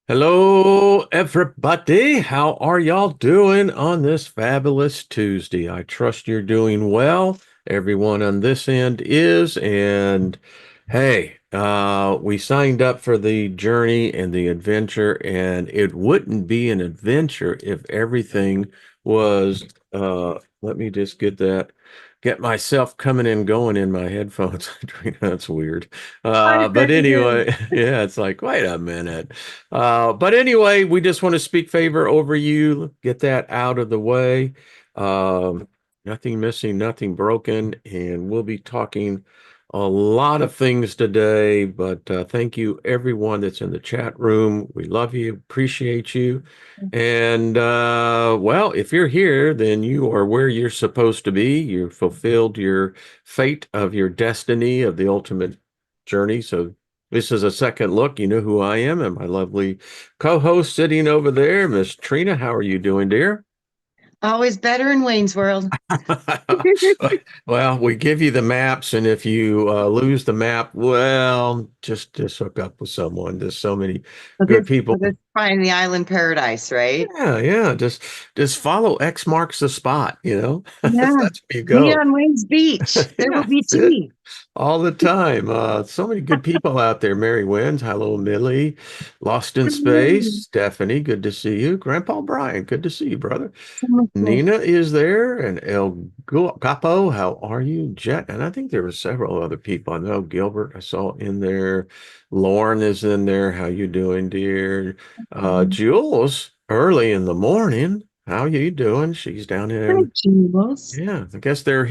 Hello, everybody. How are y'all doing on this fabulous Tuesday? I trust you're doing well. Everyone on this end is. And hey, we signed up for the journey and the adventure, and it wouldn't be an adventure if everything was, let me just get myself coming and going in my headphones. That's weird. I But bet it is. anyway, yeah, it's like, wait a minute. But anyway, we just want to speak favor over you, get that out of the way. Um, Nothing missing, nothing broken, and we'll be talking a lot of things today. But thank you, everyone that's in the chat room. We love you, appreciate you. And well, if you're here, then you are where you're supposed to be. You fulfilled your fate of your destiny of the ultimate journey. So this is a second look. You know who I am, and my lovely co-host sitting over there, Miss Trina. How are you doing, dear? Always better in Wayne's World. Well, we give you the maps, and if you lose the map, well, just hook up with someone. There's so many good people. We'll just find the island paradise, right? Yeah, yeah. Just follow X marks the spot, you know. Yeah. That's where you Me go. on Wayne's Beach. There Yeah, will be that's it. tea. All the time. So many good people out there. Mary Wins, hello, Millie. Lost in Space, Mm, Stephanie, good to see you. Grandpa Brian, good to see you, brother. so much fun. Nina is there, and Capo, how are you? Jet, and I think there were several other people. I know Gilbert, I saw in there. Lauren is in there. How you doing, dear? Jules, early in the morning. How you doing? She's down Hi, in, Jules. yeah, I guess they're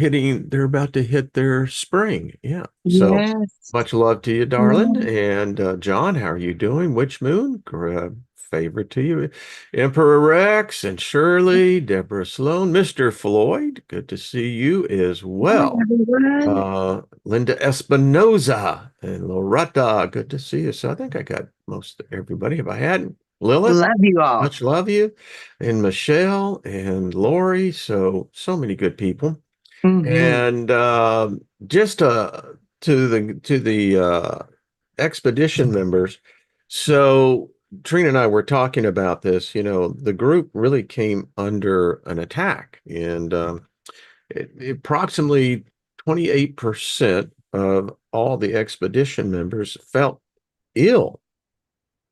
about to hit their spring. Yeah. So Yes. much love to you, darling. Mm, And John, how are you doing? Witch Moon, favorite to you. Emperor Rex and Shirley, Deborah Sloan, Mr. Floyd, good to see you as hi, well. everyone. Linda Espinoza and Loretta, good to see you. So I think I got most everybody. If I hadn't, Lilith, Love you all. much love you, and Michelle and Lori. So many good people. Hmm. And just to the expedition members. So Trina and I were talking about this. You know, the group really came under an attack, and approximately 28% of all the expedition members felt ill.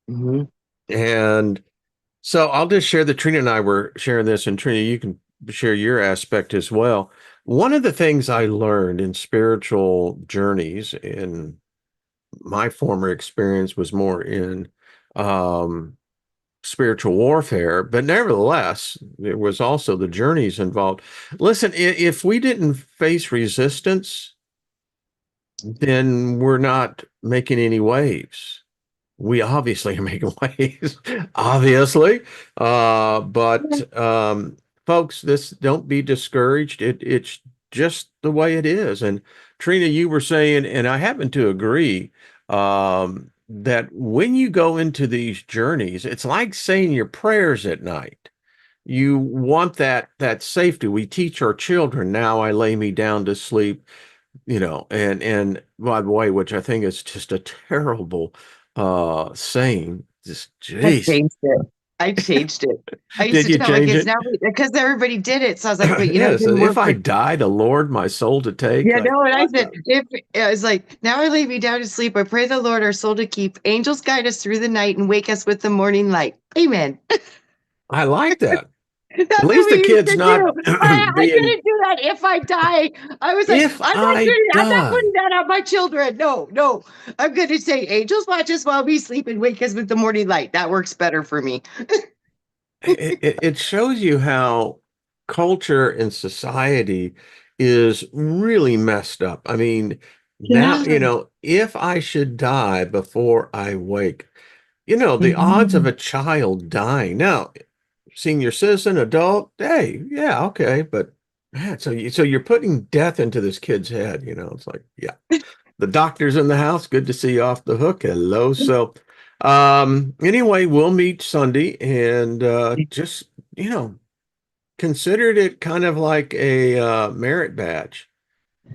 Hmm. And so I'll just share that Trina and I were sharing this, and Trina, you can share your aspect as well. One of the things I learned in spiritual journeys in my former experience was more in um, spiritual warfare, but nevertheless, there was also the journeys involved. Listen, if we didn't face resistance, then we're not making any waves. We obviously are making waves, obviously. But folks, this don't be discouraged. It's just the way it is. And Trina, you were saying, and I happen to agree, that when you go into these journeys, it's like saying your prayers at night. You want that safety. We teach our children, now I lay me down to sleep, and by the way, which I think is just a terrible saying. Just I jeez. changed it. I changed it. I used Did to you tell my change kids it? now because everybody did it. So I was like, but it Yes. didn't If work I for. die, the Lord my soul to take. Yeah, Like, no, and I what said, the? if I was like, now I lay me down to sleep. I pray the Lord our soul to keep. Angels guide us through the night and wake us with the morning light. Amen. I like that. That's At what least we the used kid's to not do. I being, didn't do that if I die. I was like, if I I'm not die. putting that on my children. No, no. I'm gonna say angels watch us while we sleep and wake us with the morning light. That works better for me. It shows you how culture and society is really messed up. I mean, now, Yeah. if I should die before I wake, the odds of Mhm. a child dying. Now, senior citizen, adult, hey, yeah, okay, but man, so you're putting death into this kid's head, it's like, yeah. The doctor's in the house. Good to see you off the hook. Hello. So, anyway, we'll meet Sunday and just, you know, considered it kind of like a merit badge.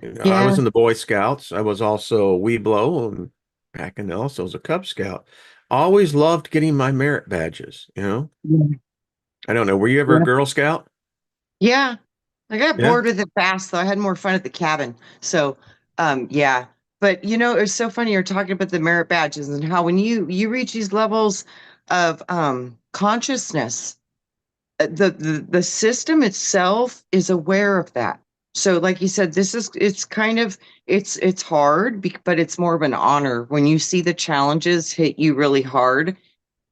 I Yeah. was in the Boy Scouts. I was also a Weeblo and back in also as a Cub Scout. always loved getting my merit badges, you know? Yeah. I don't know. Were you ever a Girl Scout? Yeah. I got Yeah. bored with it fast, though. I had more fun at the cabin. So, yeah. But it was so funny. You're talking about the merit badges and how when you reach these levels of consciousness, the system itself is aware of that. So, like you said, it's kind of it's hard, but it's more of an honor when you see the challenges hit you really hard.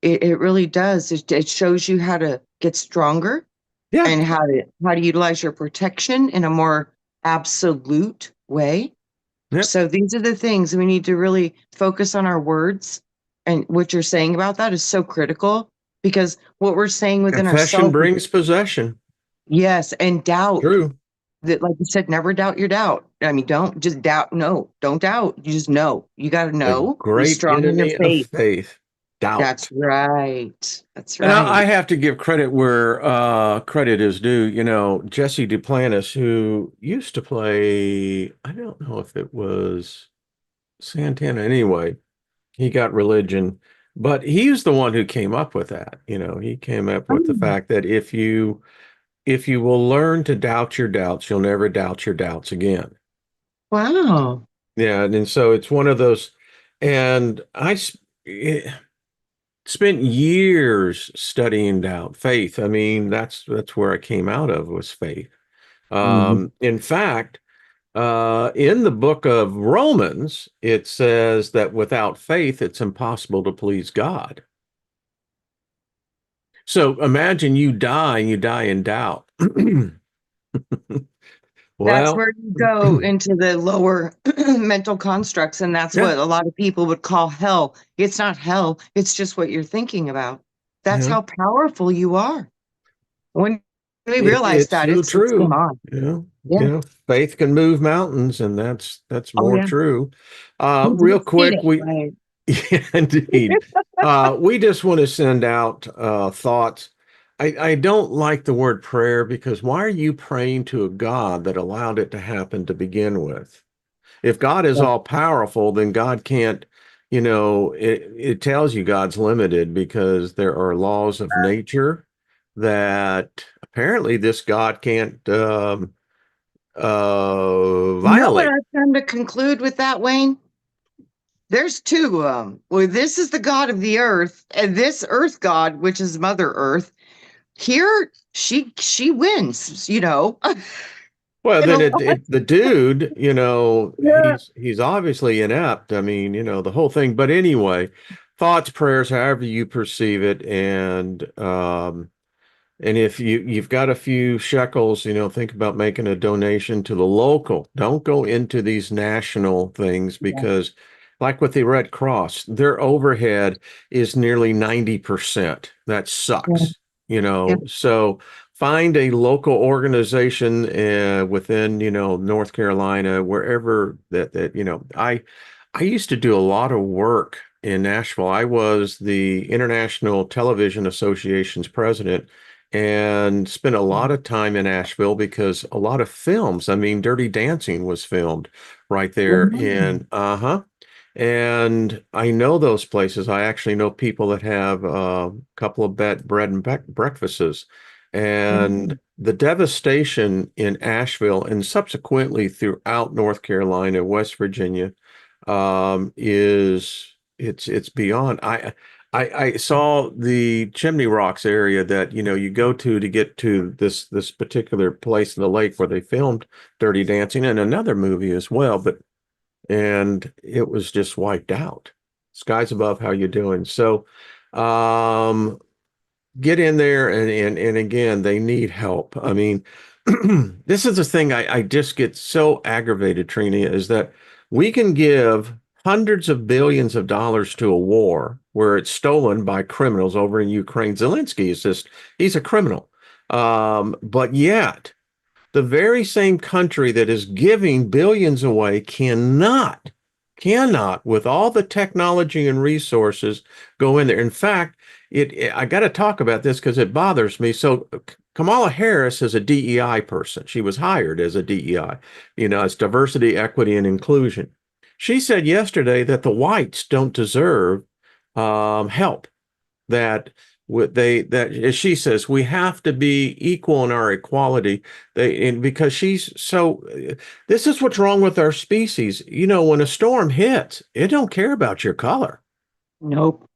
It really does. It shows you how to get stronger Yeah. and how to utilize your protection in a more absolute way. Yep. So these are the things we need to really focus on our words. And what you're saying about that is so critical because what we're saying within Confession ourselves is brings possession. yes, and doubt. True. That, like you said, never doubt your doubt. I mean, don't just doubt. No, don't doubt. You just know. You got to The know. Be great strong in your enemy of faith. faith, That's doubt. right. That's And I right. have to give credit where credit is due. You know, Jesse Duplantis, who used to play, I don't know if it was Santana anyway, he got religion, but he's the one who came up with that. You know, he came up with the Oh, fact that if you will learn to doubt your doubts, you'll never doubt your doubts again. wow. Yeah, and so it's one of those, and spent years studying doubt, faith. I mean, that's where I came out of was faith. Mhm. In fact, in the book of Romans, it says that without faith, it's impossible to please God. So imagine you die in doubt. That's Well, where you go into the lower mental constructs, and that's yeah, what a lot of people would call hell. It's not hell, it's just what you're thinking about. That's yeah. how powerful you are. When we realize It's that, so it's game true. on. Yeah. Faith can move mountains, and that's Oh, more yeah. true. Real We've seen quick, it, we right? yeah, indeed. We just want to send out thoughts. I don't like the word prayer because why are you praying to a God that allowed it to happen to begin with? If God is Yeah. all powerful, then God can't, it tells you God's limited because there are laws of nature that apparently this God can't You know what violate. I've come to conclude with that, Wayne? There's two of them. Well, this is the God of the earth, and this earth God, which is Mother Earth, here she wins, Well, in then a lot. the dude, Yeah. he's obviously inept. I mean, the whole thing. But anyway, thoughts, prayers, however you perceive it, and if you've got a few shekels, think about making a donation to the local. Don't go into these national things Yeah. because, like with the Red Cross, their overhead is nearly 90%. That Yeah. sucks, Yeah. So find a local organization within, North Carolina, wherever I used to do a lot of work in Nashville. I was the International Television Association's president and spent a lot of time in Asheville because a lot of films, I mean, Dirty Dancing was filmed right there Wow. in, and I know those places. I actually know people that have a couple of bread and breakfasts. And Wow. the devastation in Asheville and subsequently throughout North Carolina, West Virginia, is it's beyond. I saw the Chimney Rocks area that you go to get to this particular place in the lake where they filmed Dirty Dancing and another movie as well, and it was just wiped out. Skies above, how you doing? So, get in there and again, they need help. I mean, this is the thing I just get so aggravated, Trina, is that we can give hundreds of billions of dollars to a war where it's stolen by criminals over in Ukraine. Zelensky is just, he's a criminal. But yet the very same country that is giving billions away cannot, with all the technology and resources, go in there. In fact, I got to talk about this because it bothers me. So Kamala Harris is a DEI person. She was hired as a DEI, as diversity, equity, and inclusion. She said yesterday that the whites don't deserve help that that as she says we have to be equal in our equality and because she's so this is what's wrong with our species. When a storm hits, it don't care about your color. Nope.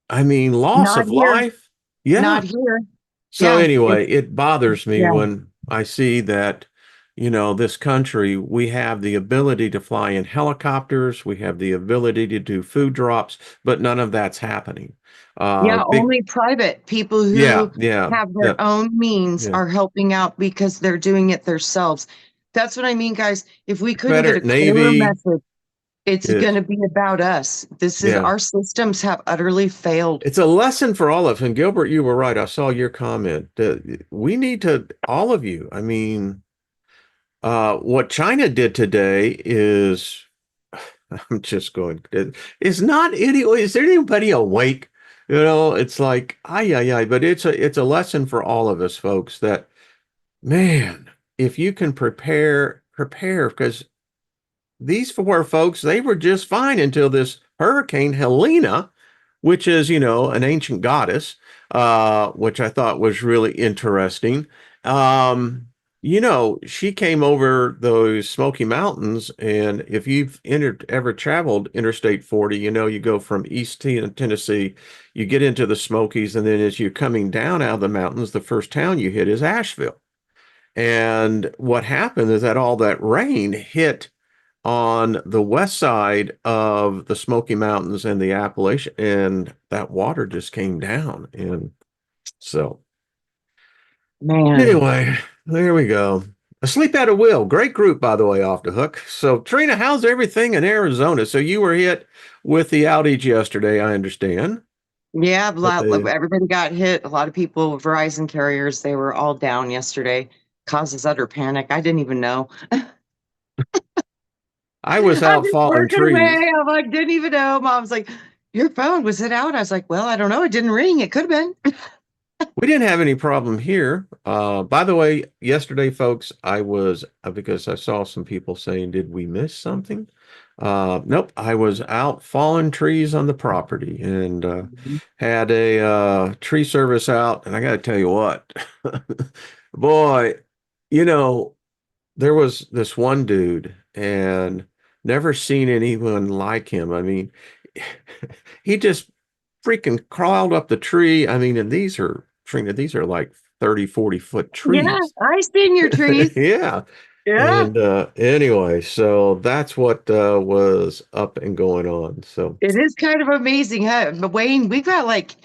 I mean, loss Not of here. life. Yeah. Not here. So Yeah. It's, anyway, it bothers me yeah. when I see that, this country, we have the ability to fly in helicopters, we have the ability to do food drops, but none of that's happening. Yeah. Big, Only private people yeah, who yeah, have their that, own means yeah. are helping out because they're doing it themselves. That's what I mean, guys. If we couldn't get a Confederate clearer Navy message, it's going is, to be about us. This is yeah. our systems have utterly failed. It's a lesson for all of us. And Gilbert, you were right. I saw your comment. We need to, all of you. I mean, what China did today is, I'm just going, is not any, is there anybody awake? It's like, ay, ay, ay, but it's a lesson for all of us, folks, that, man, if you can prepare, because these four folks, they were just fine until this Hurricane Helena, which is, an ancient goddess, which I thought was really interesting. She came over those Smoky Mountains, and if you've ever traveled Interstate 40, you go from Tennessee, you get into the Smokies, and then as you're coming down out of the mountains, the first town you hit is Asheville. And what happened is that all that rain hit on the west side of the Smoky Mountains and the Appalachian, and that water just came down. And so, Man. anyway, there we go. Asleep at a Wheel, great group, by the way, off the hook. So, Trina, how's everything in Arizona? So, you were hit with the outage yesterday, I understand. Yeah, But the everybody got hit. A lot of people, Verizon carriers, they were all down yesterday. Causes utter panic. I didn't even know. I was I'm out just falling working away. trees. I'm like, didn't even know. Mom's like, your phone, was it out? I was like, well, I don't know. It didn't ring. It could have been. We didn't have any problem here. By the way, yesterday, folks, I was because I saw some people saying, "Did we miss something?" Nope, I was out falling trees on the property and Mhm. had a tree service out. And I got to tell you what, boy, you know, there was this one dude and never seen anyone like him. I mean, he just freaking crawled up the tree. I mean, and these are, Trina, these are like 30, 40 foot Yeah, trees. I seen your trees. Yeah. Yeah, And anyway, so that's what was up and going on. So it is kind of amazing, huh? But Wayne, we've got like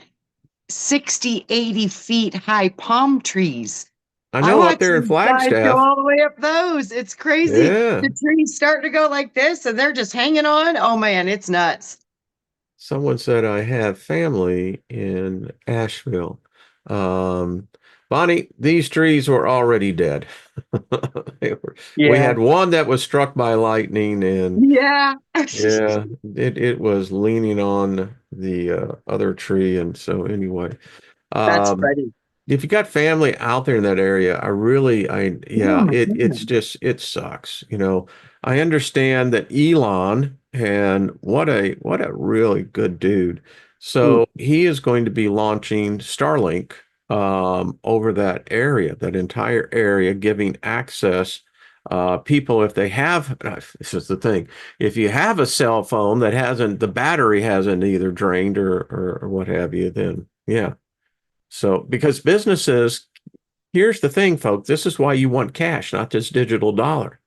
60, 80 feet high palm trees. I I know up watched there in these guys go Flagstaff. all the way up those. It's crazy. Yeah. The trees start to go like this and they're just hanging on. Oh man, it's nuts. Someone said I have family in Asheville. Um, Bonnie, these trees were already dead. We Yeah. had one that was struck by lightning, and Yeah. yeah, it was leaning on the other tree. And so anyway, That's um, funny. if you got family out there in that area, Oh yeah, my it's goodness. just, it sucks. I understand that Elon, and what a really good dude. Mm. So he is going to be launching Starlink over that area, that entire area, giving access people if they have, this is the thing, if you have a cell phone that hasn't, the battery hasn't either drained or what have you, then yeah. So, because businesses, here's the thing, folks, this is why you want cash, not this digital dollar.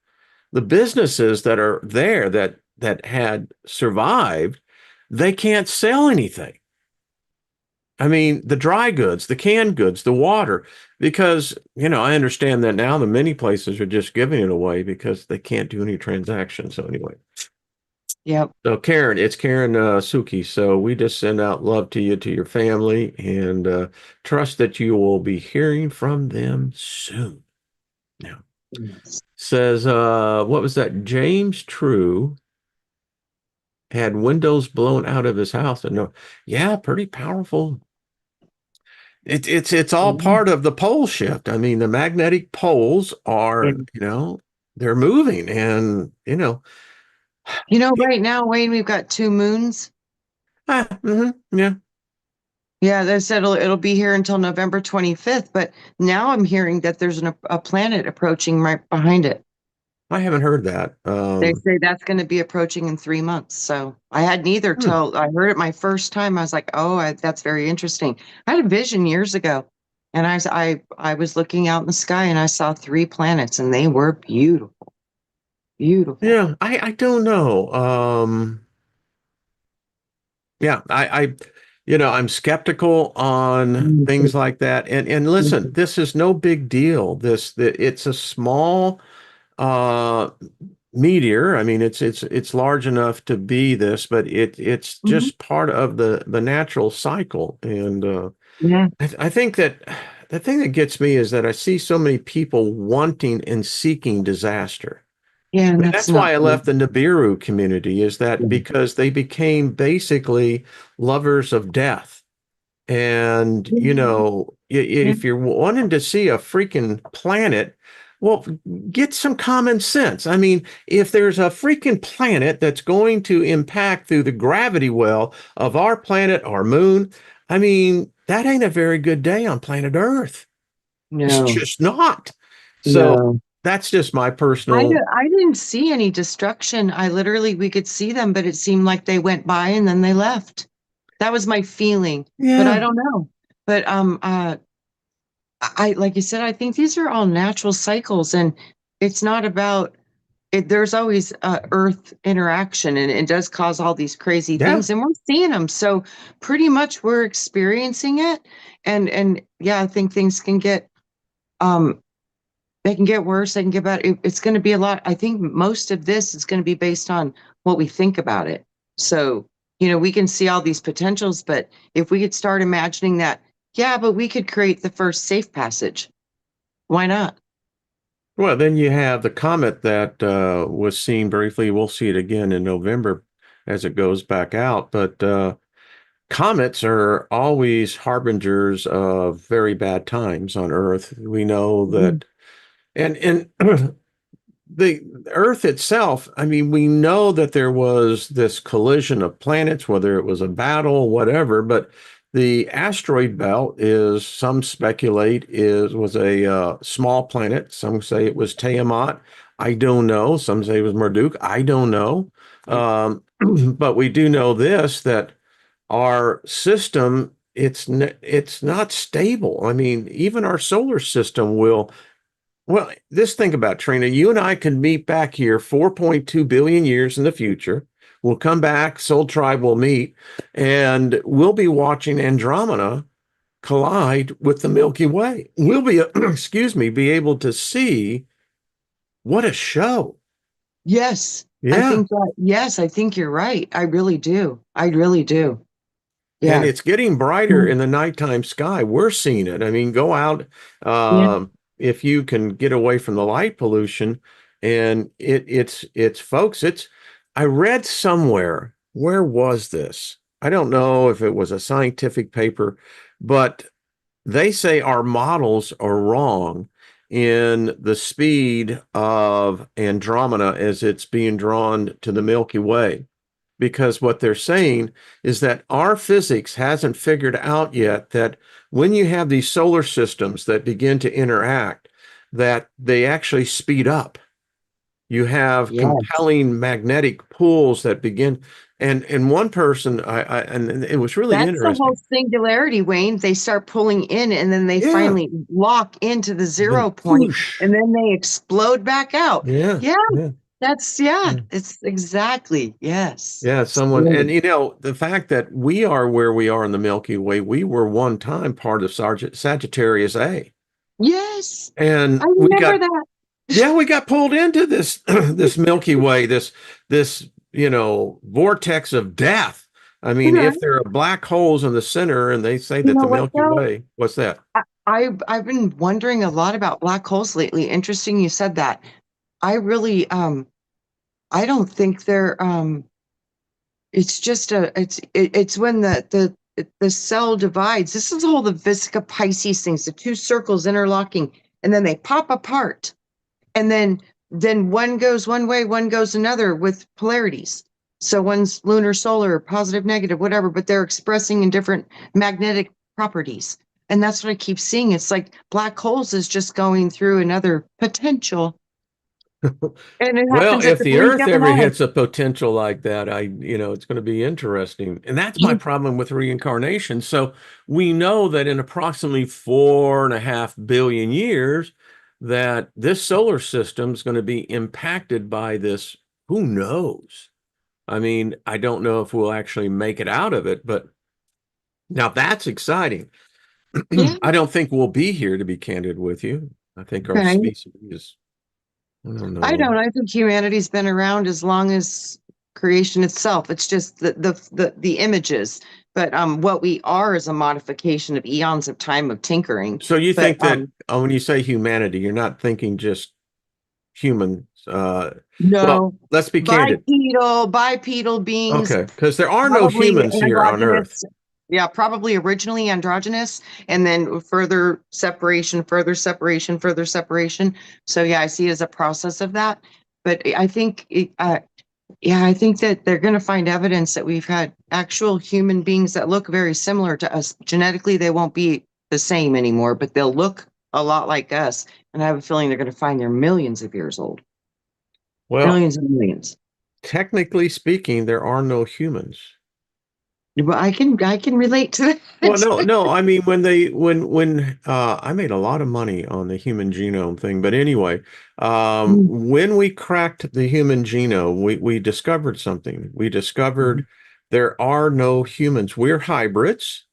The businesses that are there that had survived, they can't sell anything. I mean, the dry goods, the canned goods, the water, because, I understand that now the many places are just giving it away because they can't do any transactions. So anyway, Yep. so Karen, it's Karen Suki. So we just send out love to you, to your family, and trust that you will be hearing from them soon. Now, Yes. says, what was that? James True had windows blown out of his house. And no, yeah, pretty powerful. It's all Yeah. part of the pole shift. I mean, the magnetic poles Yeah. are, they're moving, and Right now, Wayne, we've got two moons. Yeah. Yeah, they said it'll be here until November 25th, but now I'm hearing that there's a planet approaching right behind it. I haven't heard that. They say that's going to be approaching in 3 months. So I had neither Hmm. till I heard it my first time. I was like, oh, that's very interesting. I had a vision years ago, and I was looking out in the sky and I saw three planets, and they were beautiful, beautiful. Yeah, I don't know. Yeah, I'm skeptical on things like that. And listen, this is no big deal. It's a small uh meteor. I mean, it's large enough to be this, but it's Mhm. just part of the natural cycle. And Yeah, I think that the thing that gets me is that I see so many people wanting and seeking disaster. yeah, I and mean, that's that's not why I good. left the Nibiru community, is that because they became basically lovers of death. And, Yeah, yeah, if you're wanting to see a freaking planet, well, get some common sense. I mean, if there's a freaking planet that's going to impact through the gravity well of our planet, our moon, I mean, that ain't a very good day on planet Earth. It's no, just not. So no. that's just my personal, I didn't see any destruction. I literally, we could see them, but it seemed like they went by and then they left. That was my feeling, but I yeah, don't know. But like you said, I think these are all natural cycles, and it's not about it. There's always Earth interaction, and it does cause all these crazy yeah. things, and we're seeing them. So pretty much we're experiencing it, and yeah, I think things can get um they can get worse, they can get better. It's going to be a lot. I think most of this is going to be based on what we think about it. So, we can see all these potentials, but if we could start imagining that, yeah, but we could create the first safe passage. Why not? Well, then you have the comet that was seen briefly. We'll see it again in November as it goes back out. But comets are always harbingers of very bad times on Earth. We know Mhm. that, and the Earth itself, I mean, we know that there was this collision of planets, whether it was a battle, whatever, but the asteroid belt is, some speculate, was a small planet. Some say it was Tiamat. I don't know. Some say it was Marduk. I don't know. Yeah. But we do know this, that our system, it's not stable. I mean, even our solar system will, well, just think about, Trina. You and I can meet back here 4.2 billion years in the future. We'll come back, Soul Tribe will meet, and we'll be watching Andromeda collide with the Milky Way. We'll be, excuse me, be able to see what a show. Yes, Yeah. I think you're right. I really do. I really do. And Yeah. it's getting brighter in the nighttime sky. We're seeing it. I mean, go out Yeah. if you can get away from the light pollution. And it's folks, it's I read somewhere, where was this? I don't know if it was a scientific paper, but they say our models are wrong in the speed of Andromeda as it's being drawn to the Milky Way, because what they're saying is that our physics hasn't figured out yet that when you have these solar systems that begin to interact, that they actually speed up. You have Yes. compelling magnetic pulls that begin, and one person, and it was really That's the whole interesting. singularity, Wayne. They start pulling in and then they Yeah, finally lock into the then 0 point whoosh. and then they explode back out. Yeah, Yeah, yeah. yeah, Yeah. it's exactly. Yes. Yeah, someone, and Scary. the fact that we are where we are in the Milky Way, we were one time part of Sagittarius A. Yes, I And remember that. we got pulled into this this Milky Way, this vortex of death. I mean, Right. if there are black holes in the center, and they say You that know the what Milky though? Way, what's that? I've been wondering a lot about black holes lately. Interesting you said that. I really I don't think they're it's just it's when the cell divides. This is all the Vesica Pisces things, the two circles interlocking, and then they pop apart, and then one goes one way, one goes another with polarities. So one's lunar, solar, positive, negative, whatever, but they're expressing in different magnetic properties. And that's what I keep seeing. It's like black holes is just going through another potential. And it Well, happens at if the the blink Earth of an ever eye. hits a potential like that, it's going to be interesting. And that's my Yeah. problem with reincarnation. So we know that in approximately 4.5 billion years, that this solar system is going to be impacted by this. Who knows? I mean, I don't know if we'll actually make it out of it, but now that's exciting. Yeah. I don't think we'll be here, to be candid with you. I think our Okay. species is, I don't I know. don't. I think humanity's been around as long as creation itself. It's just the images. But what we are is a modification of eons of time of tinkering. So you But think that when you say humanity, you're not thinking just humans. Well, no, let's be candid. bipedal beings, Okay, because there are no probably humans here on Earth. androgynous. Yeah, probably originally androgynous, and then further separation, further separation, further separation. So yeah, I see it as a process of that. But I think yeah, I think that they're going to find evidence that we've had actual human beings that look very similar to us. Genetically, they won't be the same anymore, but they'll look a lot like us. And I have a feeling they're going to find they're millions of years old, Well, millions and millions. technically speaking, there are no humans. But I can relate to Well, that. no. I mean, when I made a lot of money on the human genome thing, but anyway, Mm, when we cracked the human genome, we discovered something. We discovered there are no humans. We're hybrids.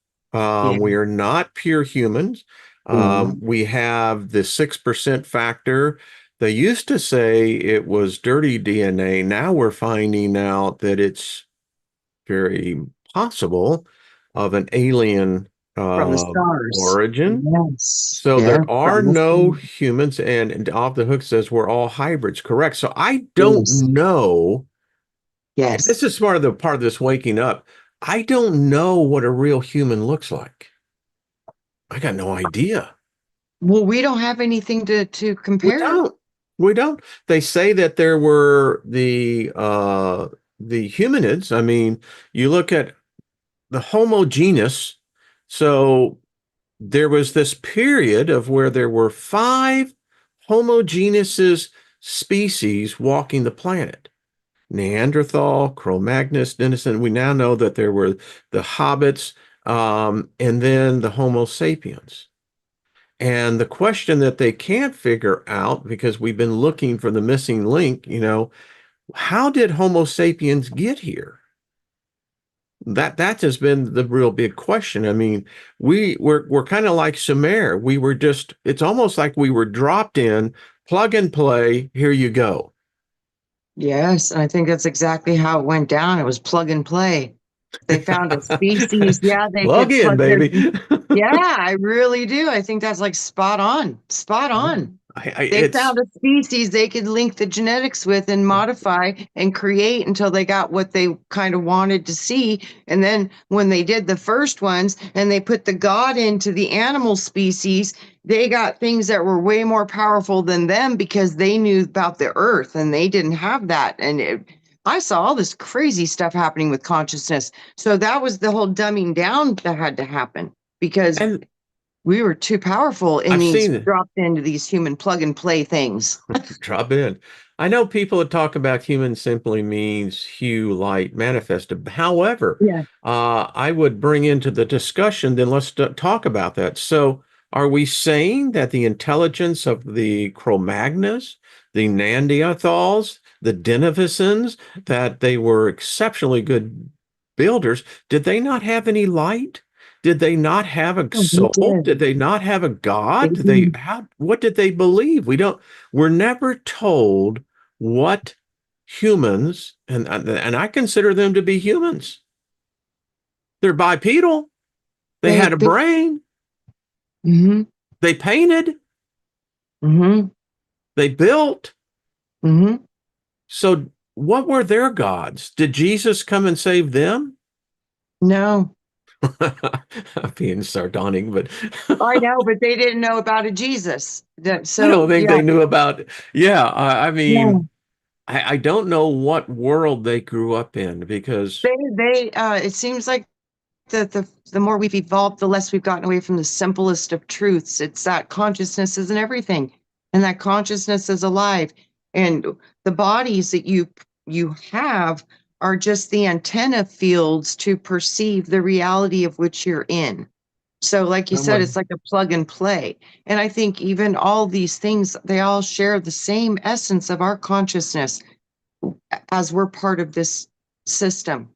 yeah, We are not pure humans. yeah, We have the 6% factor. They used to say it was dirty DNA. Now we're finding out that it's very possible of an alien from the uh, stars. origin. Yes, So yeah, there are from the no stars. humans, and Off the Hook says we're all hybrids. Correct. So I don't Yes, know, and yes. this is part of this waking up. I don't know what a real human looks like. I got no idea. Well, we don't have anything to We compare. don't. We don't. They say that there were the humanids. I mean, you look at the Homo genus. So there was this period of where there were five homogeneous species walking the planet. Neanderthal, Cro-Magnus, Denison. We now know that there were the hobbits, and then the Homo sapiens. And the question that they can't figure out, because we've been looking for the missing link, how did Homo sapiens get here? That has been the real big question. I mean, we're kind of like Sumer. We were just, it's almost like we were dropped in, plug and play, here you go. Yes, and I think that's exactly how it went down. It was plug and play. They found a species. Yeah, they Plug could in, plug their. baby. Yeah, I really do. I think that's like spot on. Spot Yeah. on. They It's found a species they could link the genetics with and modify and create until they got what they kind of wanted to see. And then when they did the first ones and they put the God into the animal species, they got things that were way more powerful than them because they knew about the earth and they didn't have that. I saw all this crazy stuff happening with consciousness. So that was the whole dumbing down that had to happen because and we were too powerful in I've these seen it. dropped into these human plug and play things. Drop in. I know people that talk about human simply means hue, light, manifested. However, Yeah. I would bring into the discussion, then let's talk about that. So, are we saying that the intelligence of the Cro-Magnus, the Neanderthals, the Denisovans, that they were exceptionally good builders, did they not have any light? Did they not have a Oh, they soul? did. Did they not have a They God? did. What did they believe? We're never told what humans, and I consider them to be humans. They're bipedal. They They, had a they, brain. mm-hmm, They painted. mm-hmm, They built. mm-hmm. So what were their gods? Did Jesus come and save them? No, I'm being sardonic, but I know, but they didn't know about a Jesus. I don't So think yeah, they knew about. Yeah, I yeah. mean, I don't know what world they grew up in because It seems like the more we've evolved, the less we've gotten away from the simplest of truths. It's that consciousness isn't everything, and that consciousness is alive. And the bodies that you have are just the antenna fields to perceive the reality of which you're in. So, like you said, it's someone like a plug and play. And I think even all these things, they all share the same essence of our consciousness as we're part of this system.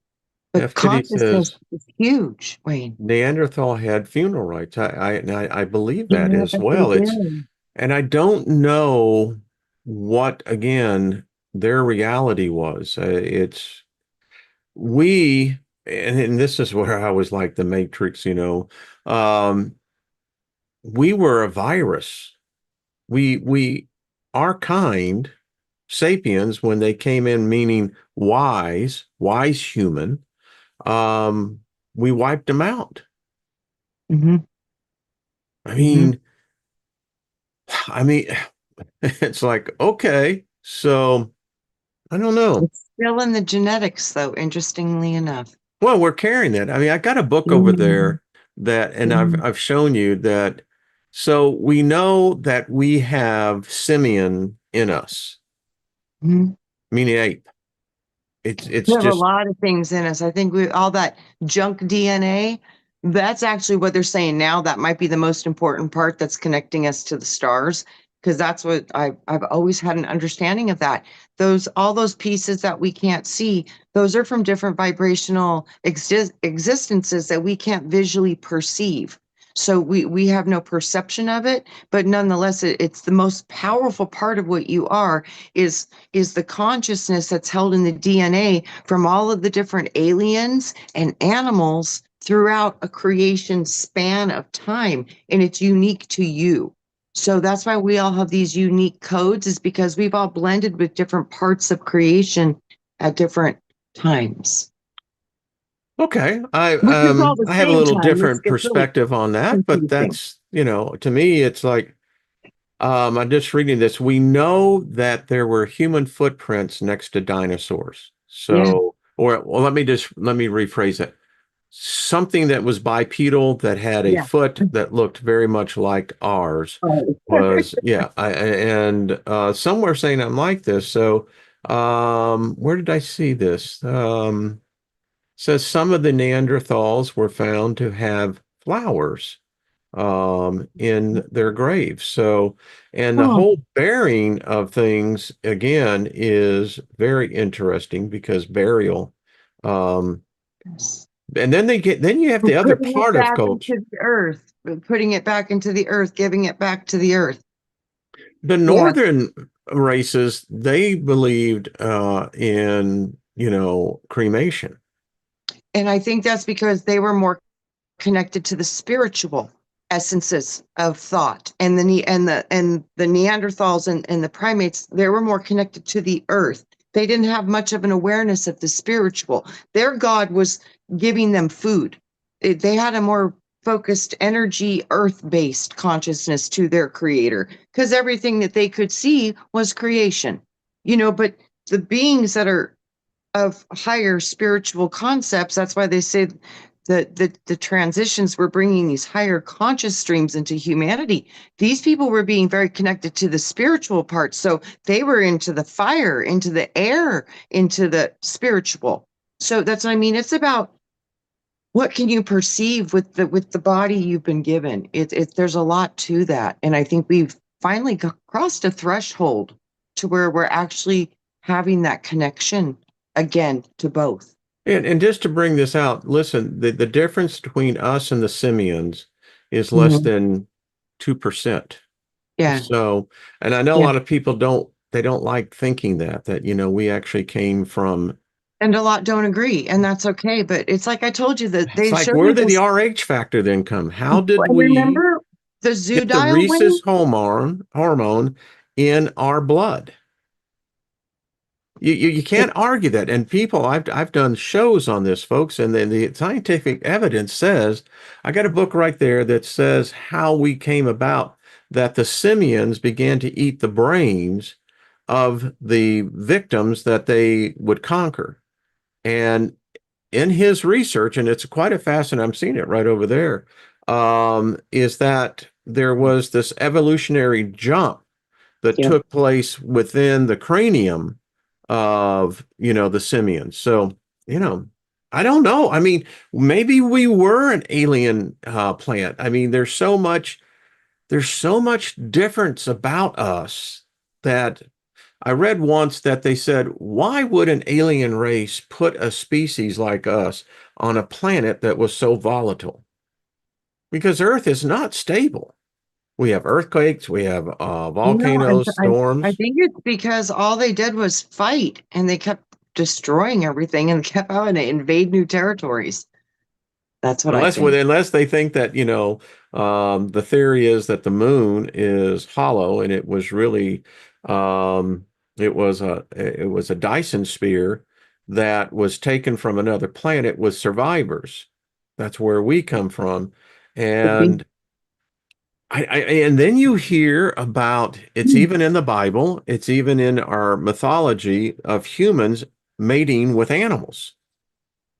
But FTD consciousness says is huge, Wayne. Neanderthal had funeral rites. I believe Yeah, that as that's what well. it It's is. and I don't know what again their reality was. It's we and this is where I was like the Matrix, we were a virus. We our kind, sapiens, when they came in meaning wise human, um, we wiped them out. Hmm. I Hmm. mean, I mean, it's like, okay, so I don't know. It's still in the genetics, though, interestingly enough. Well, we're carrying it. I mean, I got a book over Hmm. there that, and I've Hmm. I've shown you that. So we know that we have simian in us, Hmm. meaning ape. It's We have a just lot of things in us. I think we all that junk DNA, that's actually what they're saying now. That might be the most important part that's connecting us to the stars, because that's what I've always had an understanding of that. Those all those pieces that we can't see, those are from different vibrational existences that we can't visually perceive. So we have no perception of it, but nonetheless, it's the most powerful part of what you are is the consciousness that's held in the DNA from all of the different aliens and animals throughout a creation span of time, and it's unique to you. So that's why we all have these unique codes, is because we've all blended with different parts of creation at different times, okay. I which is all the I have a same little time. It's different it's really perspective on that, but confusing. that's, to me, it's like I'm just reading this. We know that there were human footprints next to dinosaurs. Yeah, So, or well, let me rephrase it. Something that was bipedal that had a yeah. foot that looked very much like ours Oh. was, yeah. And some were saying I'm like this. So, where did I see this? Says some of the Neanderthals were found to have flowers in their graves. So, and the Oh, whole bearing of things again is very interesting because burial. Um, yes. and then you have We're the other putting it part of back coach. into the earth. We're putting it back into the earth, giving it back to the earth. The Yeah. northern races, they believed in, cremation. And I think that's because they were more connected to the spiritual essences of thought. And the Neanderthals and the primates, they were more connected to the earth. They didn't have much of an awareness of the spiritual. Their God was giving them food. They had a more focused energy, earth-based consciousness to their creator, because everything that they could see was creation. But the beings that are of higher spiritual concepts. That's why they say that the transitions were bringing these higher conscious streams into humanity. These people were being very connected to the spiritual part. So they were into the fire, into the air, into the spiritual. So that's what I mean. It's about what can you perceive with the body you've been given. There's a lot to that. And I think we've finally crossed a threshold to where we're actually having that connection again to both. And just to bring this out, listen, the difference between us and the simians is less Mhm. than 2%. Yeah. So, and I know a Yeah. lot of people they don't like thinking that, we actually came from, And a lot don't agree, and that's okay. But it's like I told you that it's they like, showed where me did the this. RH factor then come? How did And we remember the zoo get the dial, rhesus Wayne? hormone in our blood? You It, can't argue that. And people, I've done shows on this, folks, and then the scientific evidence says, I got a book right there that says how we came about that the simians began to eat the brains of the victims that they would conquer. And in his research, and it's quite a fascinating, I'm seeing it right over there, is that there was this evolutionary jump that Yeah. took place within the cranium of, the simians. So, you know, I don't know. I mean, maybe we were an alien plant. I mean, there's so much difference about us that I read once that they said, why would an alien race put a species like us on a planet that was so volatile? Because Earth is not stable. We have earthquakes, we have volcanoes, I storms. think it's because all they did was fight and they kept destroying everything and kept out and invade new territories. That's what I think. Unless they think that, the theory is that the moon is hollow and it was really, it was a Dyson sphere that was taken from another planet with survivors. That's where we come from. Could be. And and then you hear about, it's even in the Bible, it's even in our mythology of humans mating with animals,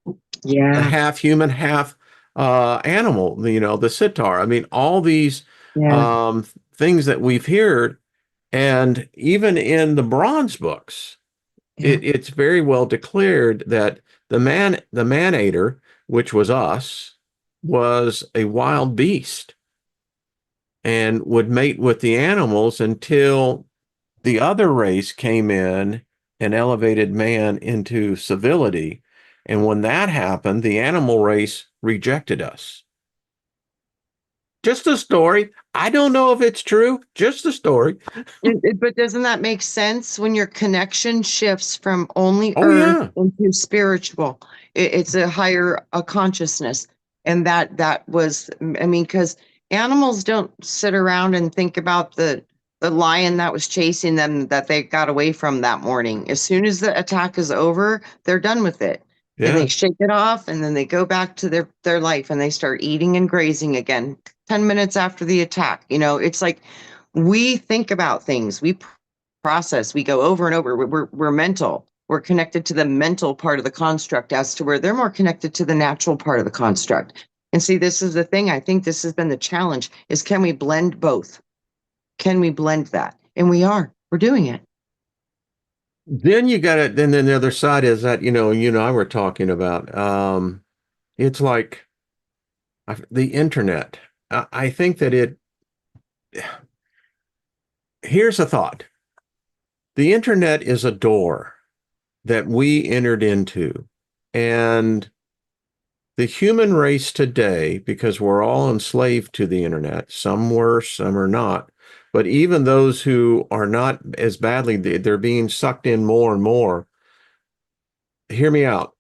the Yeah, half human, half animal, the sitar. I mean, all these yeah, um, things that we've heard, and even in the bronze books, yeah. it's very well declared that the man-eater, which was us, was a wild beast and would mate with the animals until the other race came in and elevated man into civility. And when that happened, the animal race rejected us. Just a story. I don't know if it's true. Just a story. But doesn't that make sense when your connection shifts from only Oh, earth yeah. into spiritual? It's a higher a consciousness. And that was, I mean, because animals don't sit around and think about the lion that was chasing them that they got away from that morning. As soon as the attack is over, they're done with it. And they Yeah. shake it off and then they go back to their life and they start eating and grazing again 10 minutes after the attack. It's like we think about things, we process, we go over and over. We're mental. We're connected to the mental part of the construct as to where they're more connected to the natural part of the construct. And see, this is the thing. I think this has been the challenge is can we blend both? Can we blend that? And we are. We're doing it. Then you got it. Then the other side is that, I were talking about. It's like the internet. I think that here's a thought. The internet is a door that we entered into. And the human race today, because we're all enslaved to the internet, some worse, some are not. But even those who are not as badly, they're being sucked in more and more. Hear me out.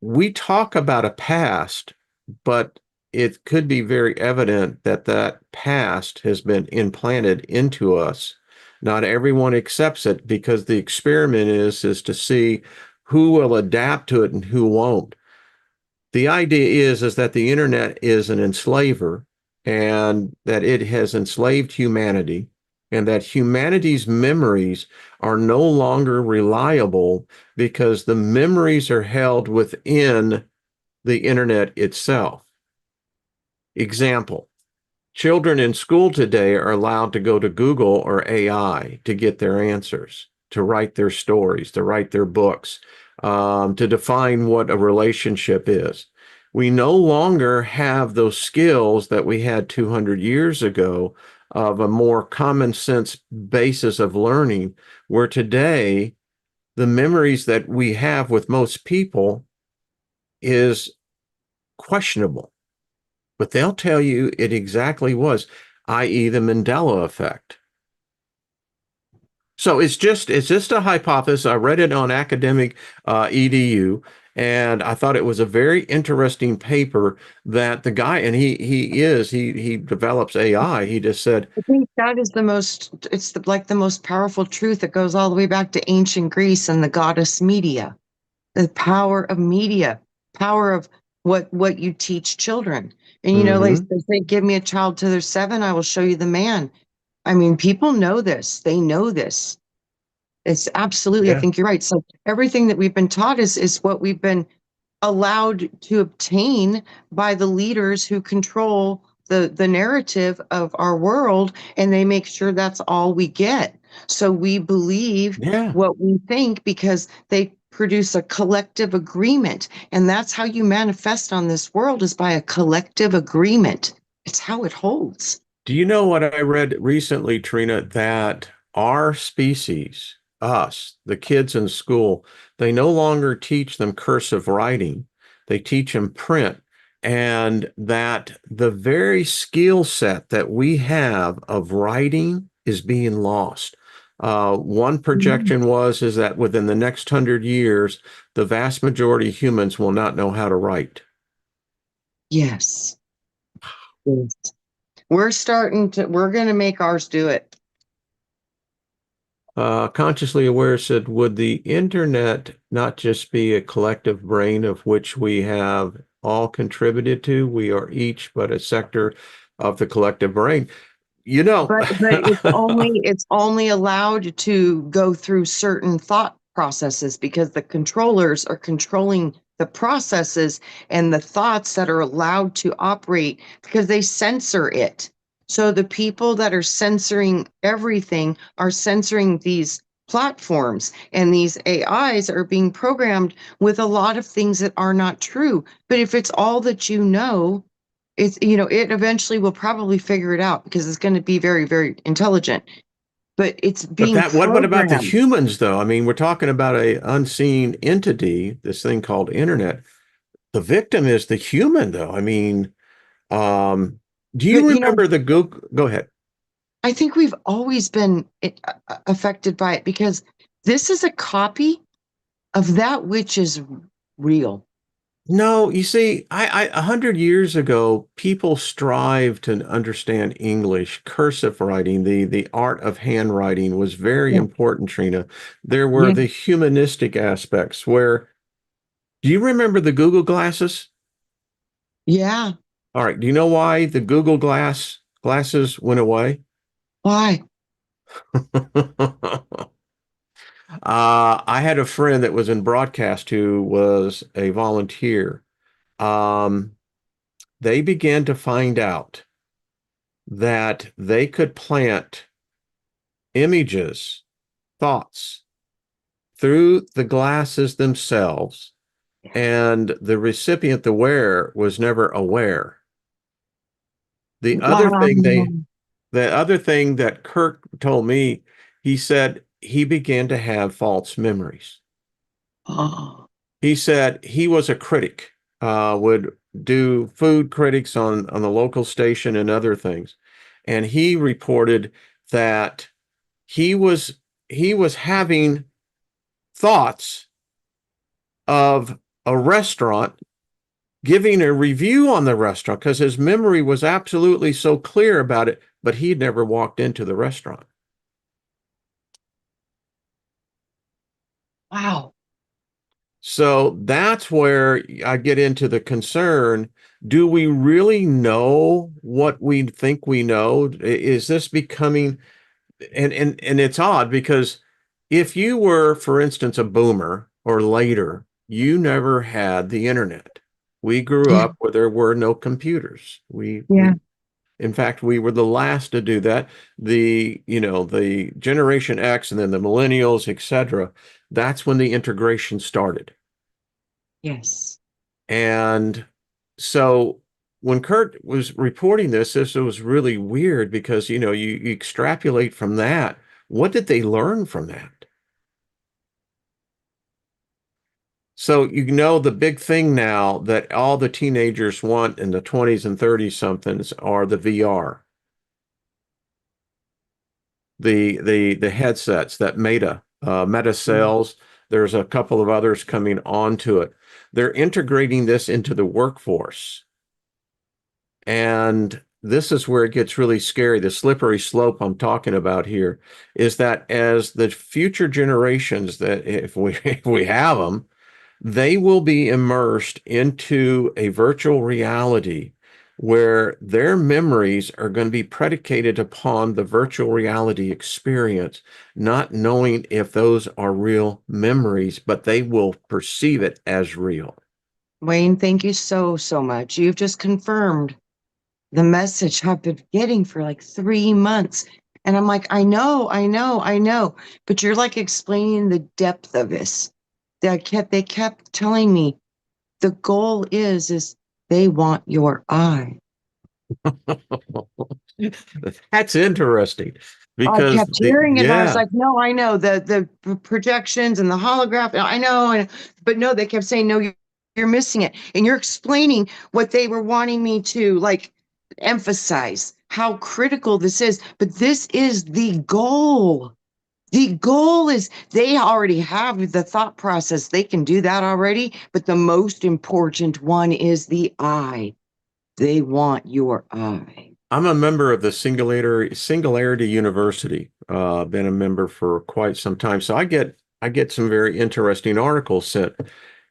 We talk about a past, but it could be very evident that that past has been implanted into us. Not everyone accepts it because the experiment is to see who will adapt to it and who won't. The idea is that the internet is an enslaver and that it has enslaved humanity and that humanity's memories are no longer reliable because the memories are held within the internet itself. Example, children in school today are allowed to go to Google or AI to get their answers, to write their stories, to write their books, to define what a relationship is. We no longer have those skills that we had 200 years ago of a more common sense basis of learning, where today the memories that we have with most people is questionable, but they'll tell you it exactly was, i.e., the Mandela effect. So it's just a hypothesis. I read it on academic edu, and I thought it was a very interesting paper that the guy, and he develops AI. He just said, I think that is like the most powerful truth that goes all the way back to ancient Greece and the goddess media, the power of media, power of what you teach children. And like mm-hmm, they say, give me a child till they're 7, I will show you the man. I mean, people know this. They know this. It's absolutely, I Yeah. think you're right. So everything that we've been taught is what we've been allowed to obtain by the leaders who control the narrative of our world, and they make sure that's all we get. So we believe Yeah. what we think because they produce a collective agreement, and that's how you manifest on this world, is by a collective agreement. It's how it holds. Do you know what I read recently, Trina, that our species, us, the kids in school, they no longer teach them cursive writing. They teach them print. And that the very skill set that we have of writing is being lost. One Mhm. projection is that within the next 100 years, the vast majority of humans will not know how to write. Yes. Yes. We're going to make ours do it. Consciously aware said, would the internet not just be a collective brain of which we have all contributed to? We are each but a sector of the collective brain. You know, But it's only allowed to go through certain thought processes because the controllers are controlling the processes and the thoughts that are allowed to operate because they censor it. So the people that are censoring everything are censoring these platforms, and these AIs are being programmed with a lot of things that are not true. But if it's all that you know, it eventually will probably figure it out because it's going to be very, very intelligent, but it's but being that what about the programmed. humans though? I mean, we're talking about a unseen entity, this thing called internet. The victim is the human though. I mean, um, do you But, remember the Google? Go ahead. I think we've always been affected by it because this is a copy of that which is real. No, you see, 100 years ago, people strived to understand English. Cursive writing, the art of handwriting was very Yeah. important, Trina. There were Yeah. the humanistic aspects where, do you remember the Google glasses? Yeah. All right, do you know why the Google glasses went away? Why? I had a friend that was in broadcast who was a volunteer. Um, they began to find out that they could plant images, thoughts through the glasses themselves, and the recipient, the wearer, was never aware. The other Wow. thing the other thing that Kirk told me, he said he began to have false memories. Oh, He said he was a critic, would do food critics on the local station and other things. And he reported that he was he was having thoughts of a restaurant, giving a review on the restaurant because his memory was absolutely so clear about it, but he'd never walked into the restaurant. wow. So that's where I get into the concern. Do we really know what we think we know? Is this becoming, and it's odd because if you were, for instance, a boomer or later, you never had the internet. We grew Yeah. up where there were no computers. Yeah. In fact, we were the last to do that. The Generation X and then the millennials, etc. That's when the integration started. Yes. And so when Kurt was reporting this was really weird because, you extrapolate from that. What did they learn from that? So, the big thing now that all the teenagers want in the 20s and 30 somethings are the VR, the headsets that Meta Mm. sells. There's a couple of others coming onto it. They're integrating this into the workforce. And this is where it gets really scary. The slippery slope I'm talking about here is that as the future generations, that if we if we have them, they will be immersed into a virtual reality where their memories are going to be predicated upon the virtual reality experience, not knowing if those are real memories, but they will perceive it as real. Wayne, thank you so, so much. You've just confirmed the message I've been getting for like 3 months. And I'm like, I know. But you're like explaining the depth of this. They kept telling me the goal is they want your eye. That's interesting I because kept hearing it, and I was yeah, like, "No, I know the projections and the holograph. I know," but no, they kept saying, "No, you're missing it," and you're explaining what they were wanting me to like emphasize how critical this is. But this is the goal. The goal is they already have the thought process; they can do that already. But the most important one is the eye. They want your eye. I'm a member of the Singularity University. Been a member for quite some time, so I get some very interesting articles sent,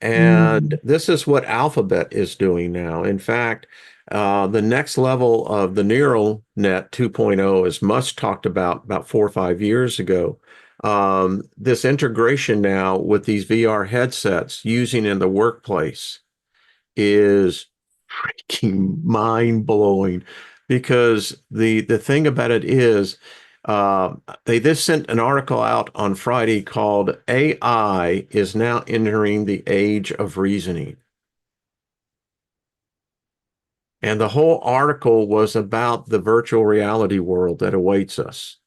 and Mm. this is what Alphabet is doing now. In fact, the next level of the neural net 2.0, as Musk talked about 4 or 5 years ago. This integration now with these VR headsets using in the workplace is freaking mind blowing because the thing about it is they just sent an article out on Friday called AI is now entering the age of reasoning. And the whole article was about the virtual reality world that awaits us.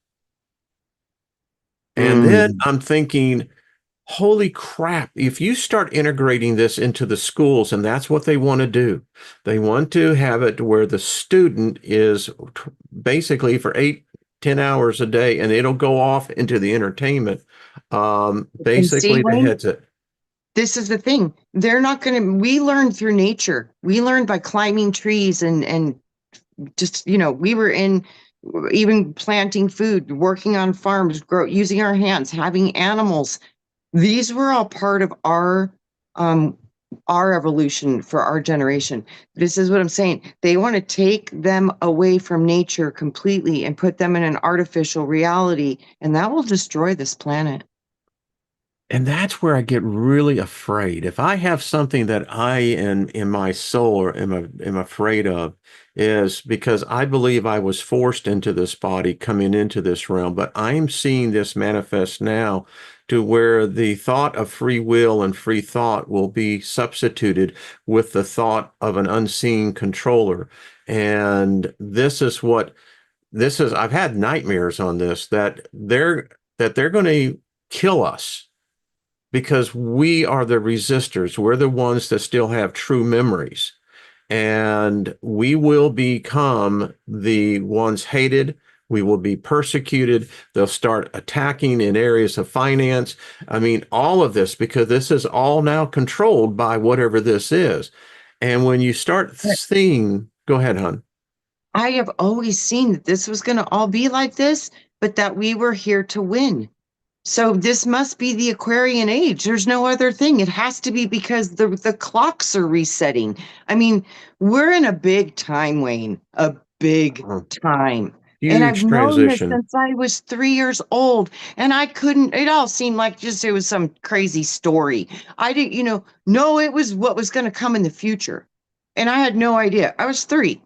And then Mm. I'm thinking, holy crap, if you start integrating this into the schools, and that's what they want to do, they want to have it to where the student is basically for 8, 10 hours a day, and it'll go off into the entertainment. And see, Basically, the Wayne, headset. this is the thing. They're not going to, we learn through nature. We learn by climbing trees and just, we were in even planting food, working on farms, using our hands, having animals. These were all part of um our evolution for our generation. This is what I'm saying. They want to take them away from nature completely and put them in an artificial reality, and that will destroy this planet. And that's where I get really afraid. If I have something that I in my soul or am afraid of, is because I believe I was forced into this body coming into this realm, but I'm seeing this manifest now to where the thought of free will and free thought will be substituted with the thought of an unseen controller. And I've had nightmares on this that they're going to kill us because we are the resistors. We're the ones that still have true memories. And we will become the ones hated. We will be persecuted. They'll start attacking in areas of finance. I mean, all of this, because this is all now controlled by whatever this is. And when you start seeing, go ahead, hon. I have always seen that this was going to all be like this, but that we were here to win. So this must be the Aquarian age. There's no other thing. It has to be because the clocks are resetting. I mean, we're in a big time, Wayne, a big time. And I've Huge known this transition. since I was 3 years old. And I couldn't, it all seemed like just it was some crazy story. I didn't, no, it was what was going to come in the future. And I had no idea. I was 3.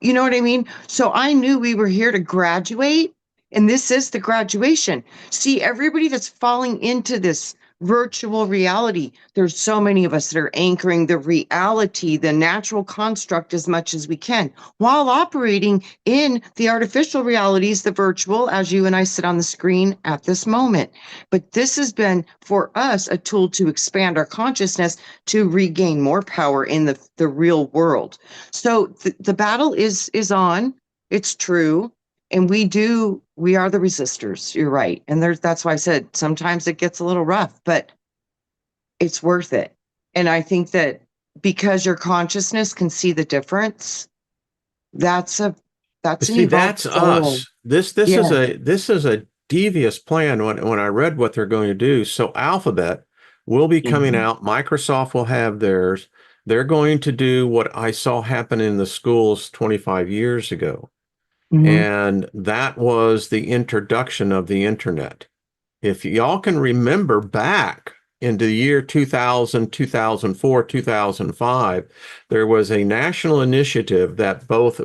You know what I mean? So I knew we were here to graduate, and this is the graduation. See, everybody that's falling into this virtual reality, there's so many of us that are anchoring the reality, the natural construct as much as we can, while operating in the artificial realities, the virtual, as you and I sit on the screen at this moment. But this has been for us a tool to expand our consciousness to regain more power in the real world. So the battle is on. It's true. And we are the resistors. You're right. And that's why I said sometimes it gets a little rough, but it's worth it. And I think that because your consciousness can see the difference, that's a But that's an see, evolved that's soul. us. This is Yeah. a devious plan when I read what they're going to do. So Alphabet will be coming Mhm. out. Microsoft will have theirs. They're going to do what I saw happen in the schools 25 years ago. Hmm. And that was the introduction of the internet. If y'all can remember back into the year 2000, 2004, 2005, there was a national initiative that both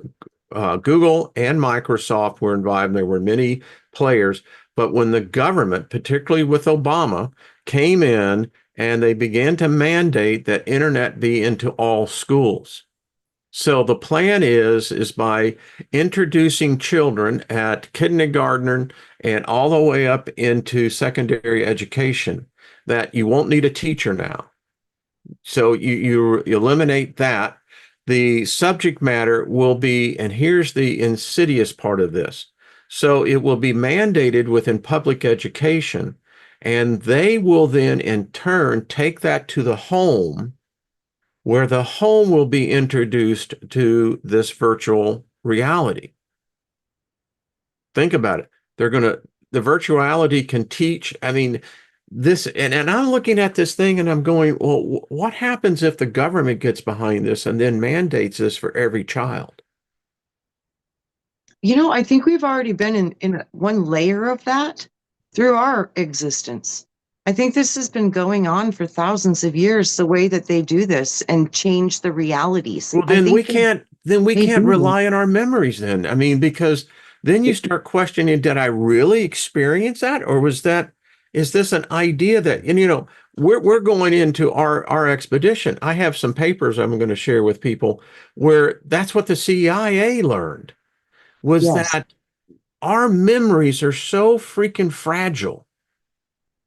Google and Microsoft were involved. There were many players, but when the government, particularly with Obama, came in and they began to mandate that internet be into all schools. So the plan is by introducing children at kindergarten and all the way up into secondary education that you won't need a teacher now. So you eliminate that. The subject matter will be, and here's the insidious part of this. So it will be mandated within public education, and they will then in turn take that to the home where the home will be introduced to this virtual reality. Think about it. The virtuality can teach. I mean, and I'm looking at this thing and I'm going, well, what happens if the government gets behind this and then mandates this for every child? I think we've already been in one layer of that through our existence. I think this has been going on for thousands of years, the way that they do this and change the realities. Well, I think then we they can't do. rely on our memories then. I mean, because then you start questioning, did I really experience that? Or is this an idea that, and we're going into our expedition. I have some papers I'm going to share with people where that's what the CIA learned was Yes. that our memories are so freaking fragile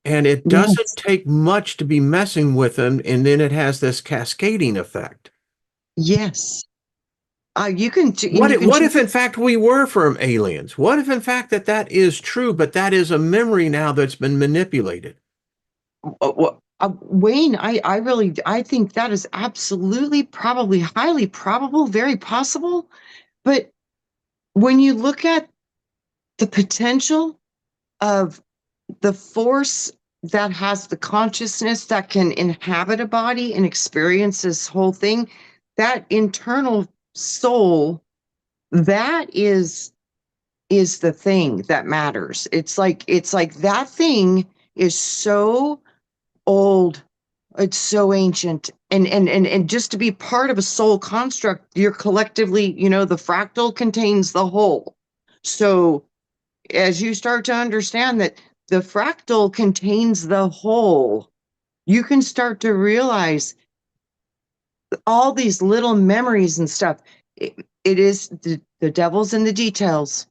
and it doesn't Yes. take much to be messing with them. And then it has this cascading effect. Yes. You can What choose. if in fact we were from aliens? What if in fact that is true, but that is a memory now that's been manipulated? Wayne, I think that is absolutely, probably, highly probable, very possible. But when you look at the potential of the force that has the consciousness that can inhabit a body and experience this whole thing, that internal soul, that is the thing that matters. It's like that thing is so old, it's so ancient, and just to be part of a soul construct, you're collectively, the fractal contains the whole. So as you start to understand that the fractal contains the whole, you can start to realize all these little memories and stuff. It is the devil's in the details.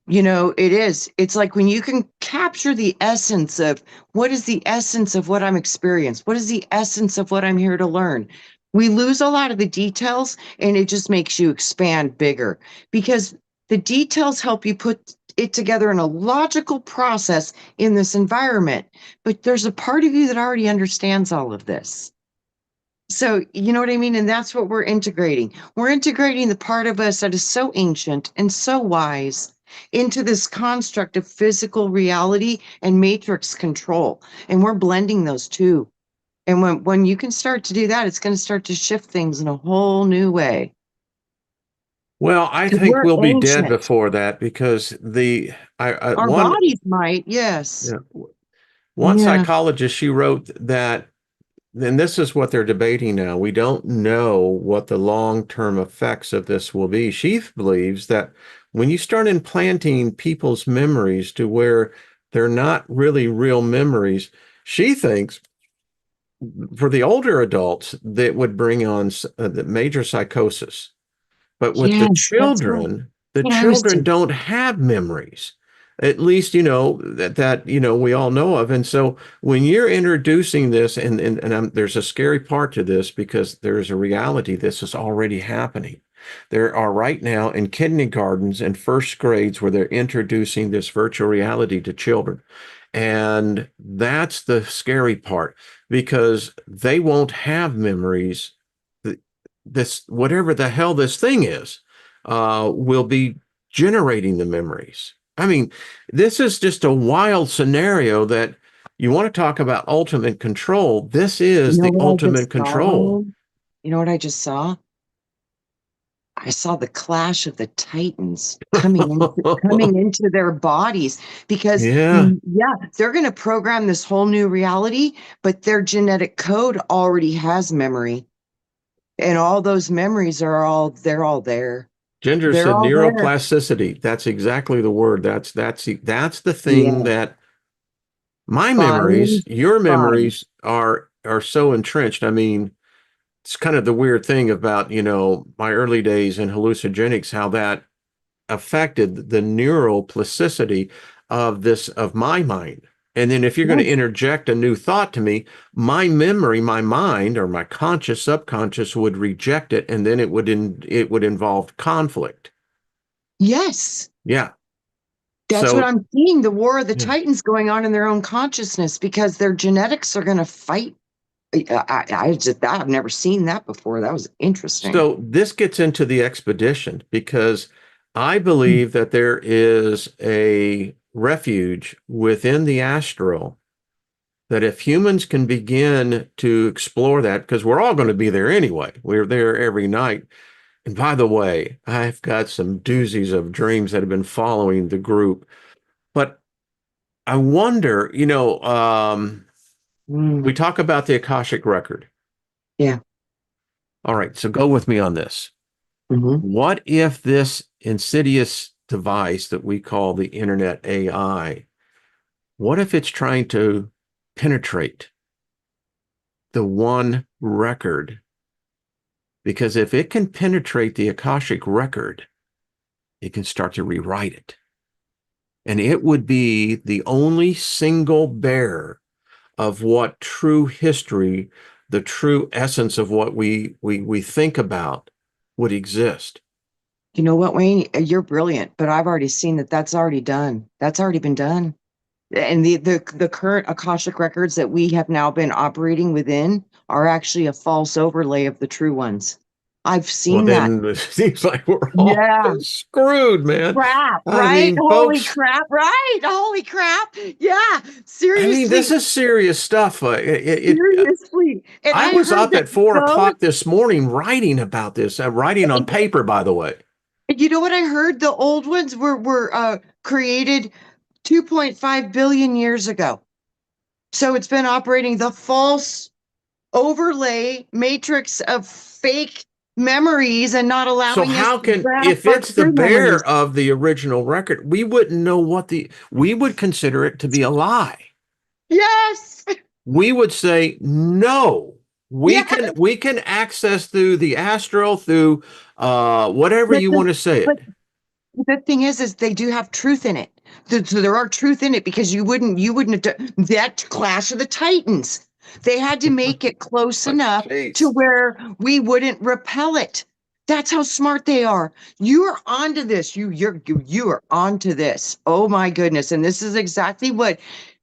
It is. It's like when you can capture the essence of what is the essence of what I'm experiencing, what is the essence of what I'm here to learn. We lose a lot of the details and it just makes you expand bigger because the details help you put it together in a logical process in this environment. But there's a part of you that already understands all of this. So, you know what I mean? And that's what we're integrating. We're integrating the part of us that is so ancient and so wise into this construct of physical reality and matrix control. And we're blending those two. And when you can start to do that, it's going to start to shift things in a whole new way. Well, I Because think we're we'll be dead ancient. before that because Our bodies might, yes. yeah, one Yeah. psychologist she wrote that, and this is what they're debating now. We don't know what the long-term effects of this will be. She believes that when you start implanting people's memories to where they're not really real memories, she thinks for the older adults that would bring on the major psychosis. But with Yes, that's the what I was children thinking. don't have memories. At least, we all know of. And so when you're introducing this, there's a scary part to this because there's a reality. This is already happening. There are right now in kindergartens and first grades where they're introducing this virtual reality to children. And that's the scary part because they won't have memories. This, whatever the hell this thing is, will be generating the memories. I mean, this is just a wild scenario that you want to talk about ultimate control. This You is know the what I just ultimate thought control. of? You know what I just saw? I saw the clash of the titans coming into their bodies because Yeah, yeah, they're going to program this whole new reality, but their genetic code already has memory. And all those memories they're all there. Ginger They're said all there. neuroplasticity. That's exactly the word. That's the thing Yeah. that my memories, Finds your body. memories are so entrenched. I mean, it's kind of the weird thing about, my early days in hallucinogenics, how that affected the neural plasticity of my mind. And then if you're going to Yes. interject a new thought to me, my memory, my mind, or my conscious, subconscious would reject it, and then it would involve conflict. Yes. Yeah. That's what So I'm seeing. The war of the yeah. titans going on in their own consciousness because their genetics are going to fight. I've never seen that before. That was interesting. So this gets into the expedition because I believe that there is a refuge within the astral that if humans can begin to explore that, because we're all going to be there anyway, we're there every night. And by the way, I've got some doozies of dreams that have been following the group. But I wonder, we Mm, talk about the Akashic record. yeah. All right, so go with me on this. Hmm. What if this insidious device that we call the internet AI, what if it's trying to penetrate the one record? Because if it can penetrate the Akashic record, it can start to rewrite it. And it would be the only single bearer of what true history, the true essence of what we think about would exist. You know what, Wayne? You're brilliant, but I've already seen that that's already done. That's already been done. And the current Akashic records that we have now been operating within are actually a false overlay of the true ones. I've Well, seen that. then it seems like we're all Yeah. screwed, man. Crap, I right? mean, Holy folks, crap, right? Holy crap. Yeah, I mean, this seriously, is serious stuff. seriously. And I I was heard up that at 4 o'clock those, this morning writing about this, writing on paper, by the way. you know what I heard? The old ones were created 2.5 billion years ago. So it's been operating the false overlay matrix of fake memories and not So allowing us how to can, grasp if our it's the true bearer memories. of the original record, we wouldn't know we would consider it to be a lie. Yes. We would say no. Yes. We can access through the astral, through whatever But you the want to say but it. the thing is they do have truth in it. So there are truth in it because you wouldn't have done that Clash of the Titans. They had to make it close enough to Jeez. where we wouldn't repel it. That's how smart they are. You are onto this. You are onto this. Oh my goodness. And this is exactly what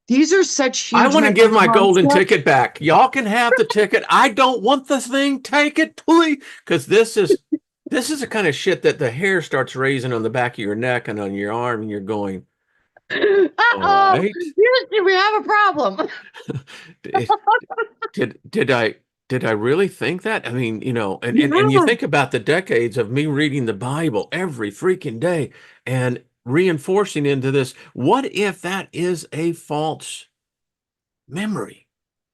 these are such I huge want to mental give my golden concepts. ticket back. Y'all can have the ticket. I don't want the thing. Take it, please. Because this is the kind of shit that the hair starts raising on the back of your neck and on your arm, and you're going, all Uh-oh, right. we have a problem. Did did I really think that? I mean, and you Yeah, think about the decades of me reading the Bible every freaking day and reinforcing into this. What if that is a false memory?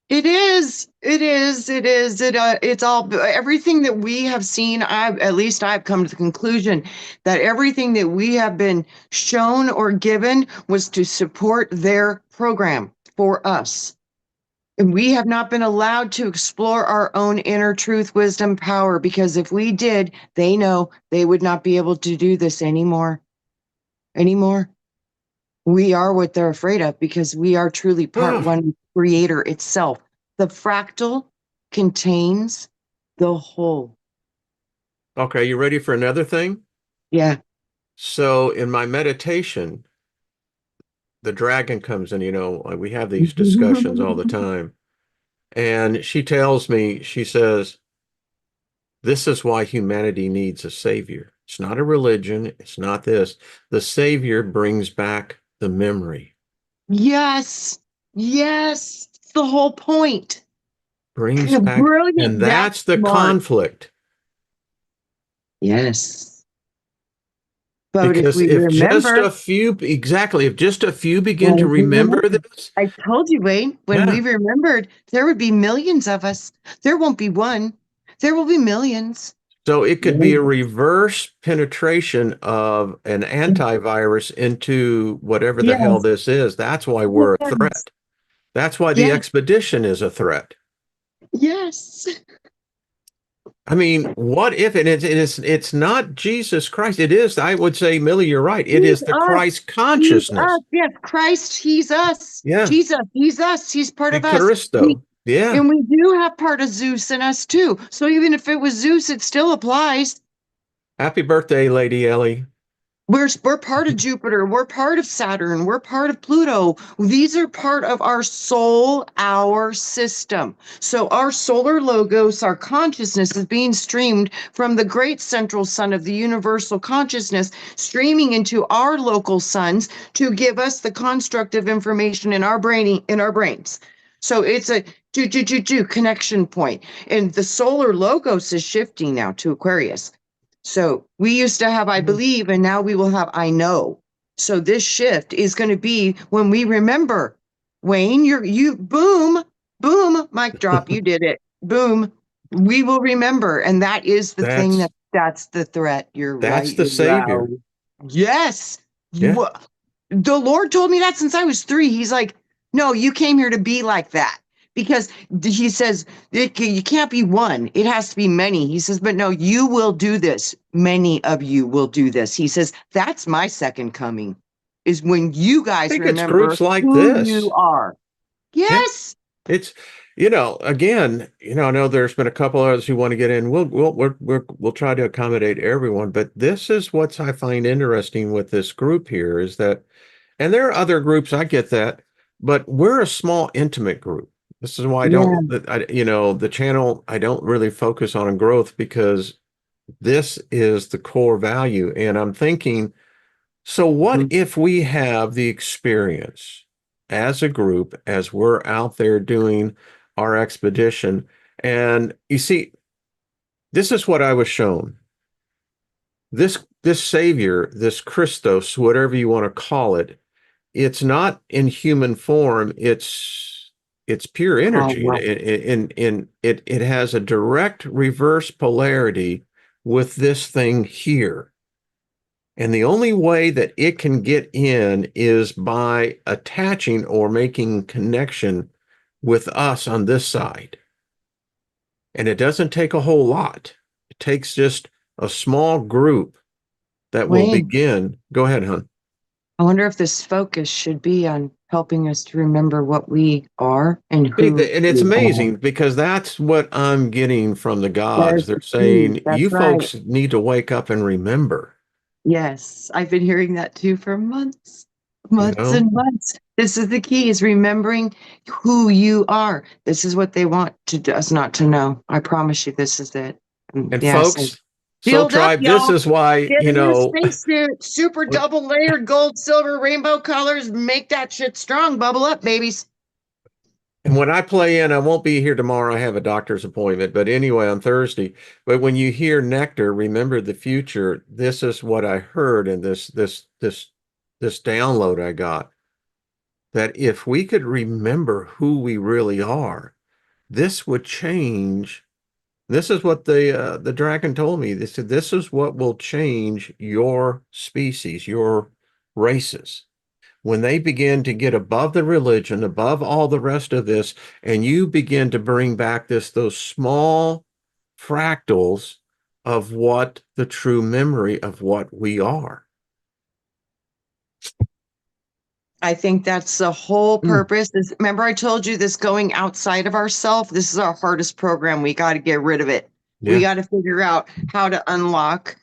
it is. It is. It is. It's all everything that we have seen. At least I've come to the conclusion that everything that we have been shown or given was to support their program for us. And we have not been allowed to explore our own inner truth, wisdom, power, because if we did, they know they would not be able to do this anymore. Anymore. We are what they're afraid of because we are truly part one creator itself. The fractal contains the whole. Okay, you ready for another thing? Yeah. So in my meditation, the dragon comes in, we have these discussions all the time. And she tells me, she says, this is why humanity needs a savior. It's not a religion. It's not this. The savior brings back the memory. Yes. Yes. It's the whole point. brings back, and Brilliant. That's that's the smart. conflict. Yes. But if Because we if just remember, a few, exactly, if just a few begin to when we remember remember, this, I told you, Wayne, when we yeah. remembered, there would be millions of us. There won't be one. There will be millions. So it could be a Millions. reverse penetration of an antivirus into whatever the hell Yes. this is. That's why we're a Yes. threat. That's why the Yes. expedition is a threat. Yes. I mean, what if it's not Jesus Christ? It is, I would say, Millie, you're right. It He's is the us. Christ He's us. consciousness. Yes. Christ, he's us. Yeah. Jesus, he's us. He's part The of us. We Christo. Yeah. and we do have part of Zeus in us too. So even if it was Zeus, it still applies. Happy birthday, Lady Ellie. We're part of Jupiter. We're part of Saturn. We're part of Pluto. These are part of our soul, our system. So our solar logos, our consciousness is being streamed from the great central sun of the universal consciousness, streaming into our local suns to give us the constructive information in our brains. So it's a connection point. And the solar logos is shifting now to Aquarius. So we used to have I believe, and now we will have I know. So this shift is going to be when we remember. Wayne, you boom, boom, mic drop, you did it. Boom. We will remember. And that is the thing That's that's the threat. You're that's right. the You're right. savior. Yes. Yeah. The Lord told me that since I was 3. He's like, no, you came here to be like that. Because he says, you can't be one. It has to be many. He says, but no, you will do this. Many of you will do this. He says, that's my second coming, is when you I guys think it's remember groups like who you this. are. Yeah. Yes. It's, again, I know there's been a couple others who want to get in. We'll try to accommodate everyone, but this is what I find interesting with this group here is that, and there are other groups, I get that, but we're a small, intimate group. This is why Yeah. the channel, I don't really focus on growth because this is the core value. And I'm thinking, so what Mhm. if we have the experience as a group, as we're out there doing our expedition? And you see, this is what I was shown. This Savior, this Christos, whatever you want to call it, it's not in human form. It's pure Oh, energy. wow. It has a direct reverse polarity with this thing here. And the only way that it can get in is by attaching or making connection with us on this side. And it doesn't take a whole lot. It takes just a small group that will Wayne, begin. Go ahead, hon. I wonder if this focus should be on helping us to remember what we are and who And it's we are. amazing because that's what I'm getting from the gods. There's They're the key. saying, That's you right. folks need to wake up and remember, Yes, I've been hearing that too for months, you months know? and months. This is the key, is remembering who you are. This is what they want us not to know. I promise you this is it. And Yeah, so folks, Soul build up, Tribe, this y'all. is why, Get in your spacesuit, super when double layered gold, silver, rainbow colors. Make that shit strong. Bubble up, babies. And when I play in, I won't be here tomorrow. I have a doctor's appointment, but anyway, on Thursday. But when you hear Nectar, remember the future. This is what I heard in this download I got. That if we could remember who we really are, this would change. This is what the dragon told me. They said this is what will change your species, your races when they begin to get above the religion, above all the rest of this, and you begin to bring back those small fractals of what the true memory of what we are. I think that's the whole Mm, purpose. Remember, I told you this going outside of ourself. This is our hardest program. We got to get rid of it. We yeah. got to figure out how to unlock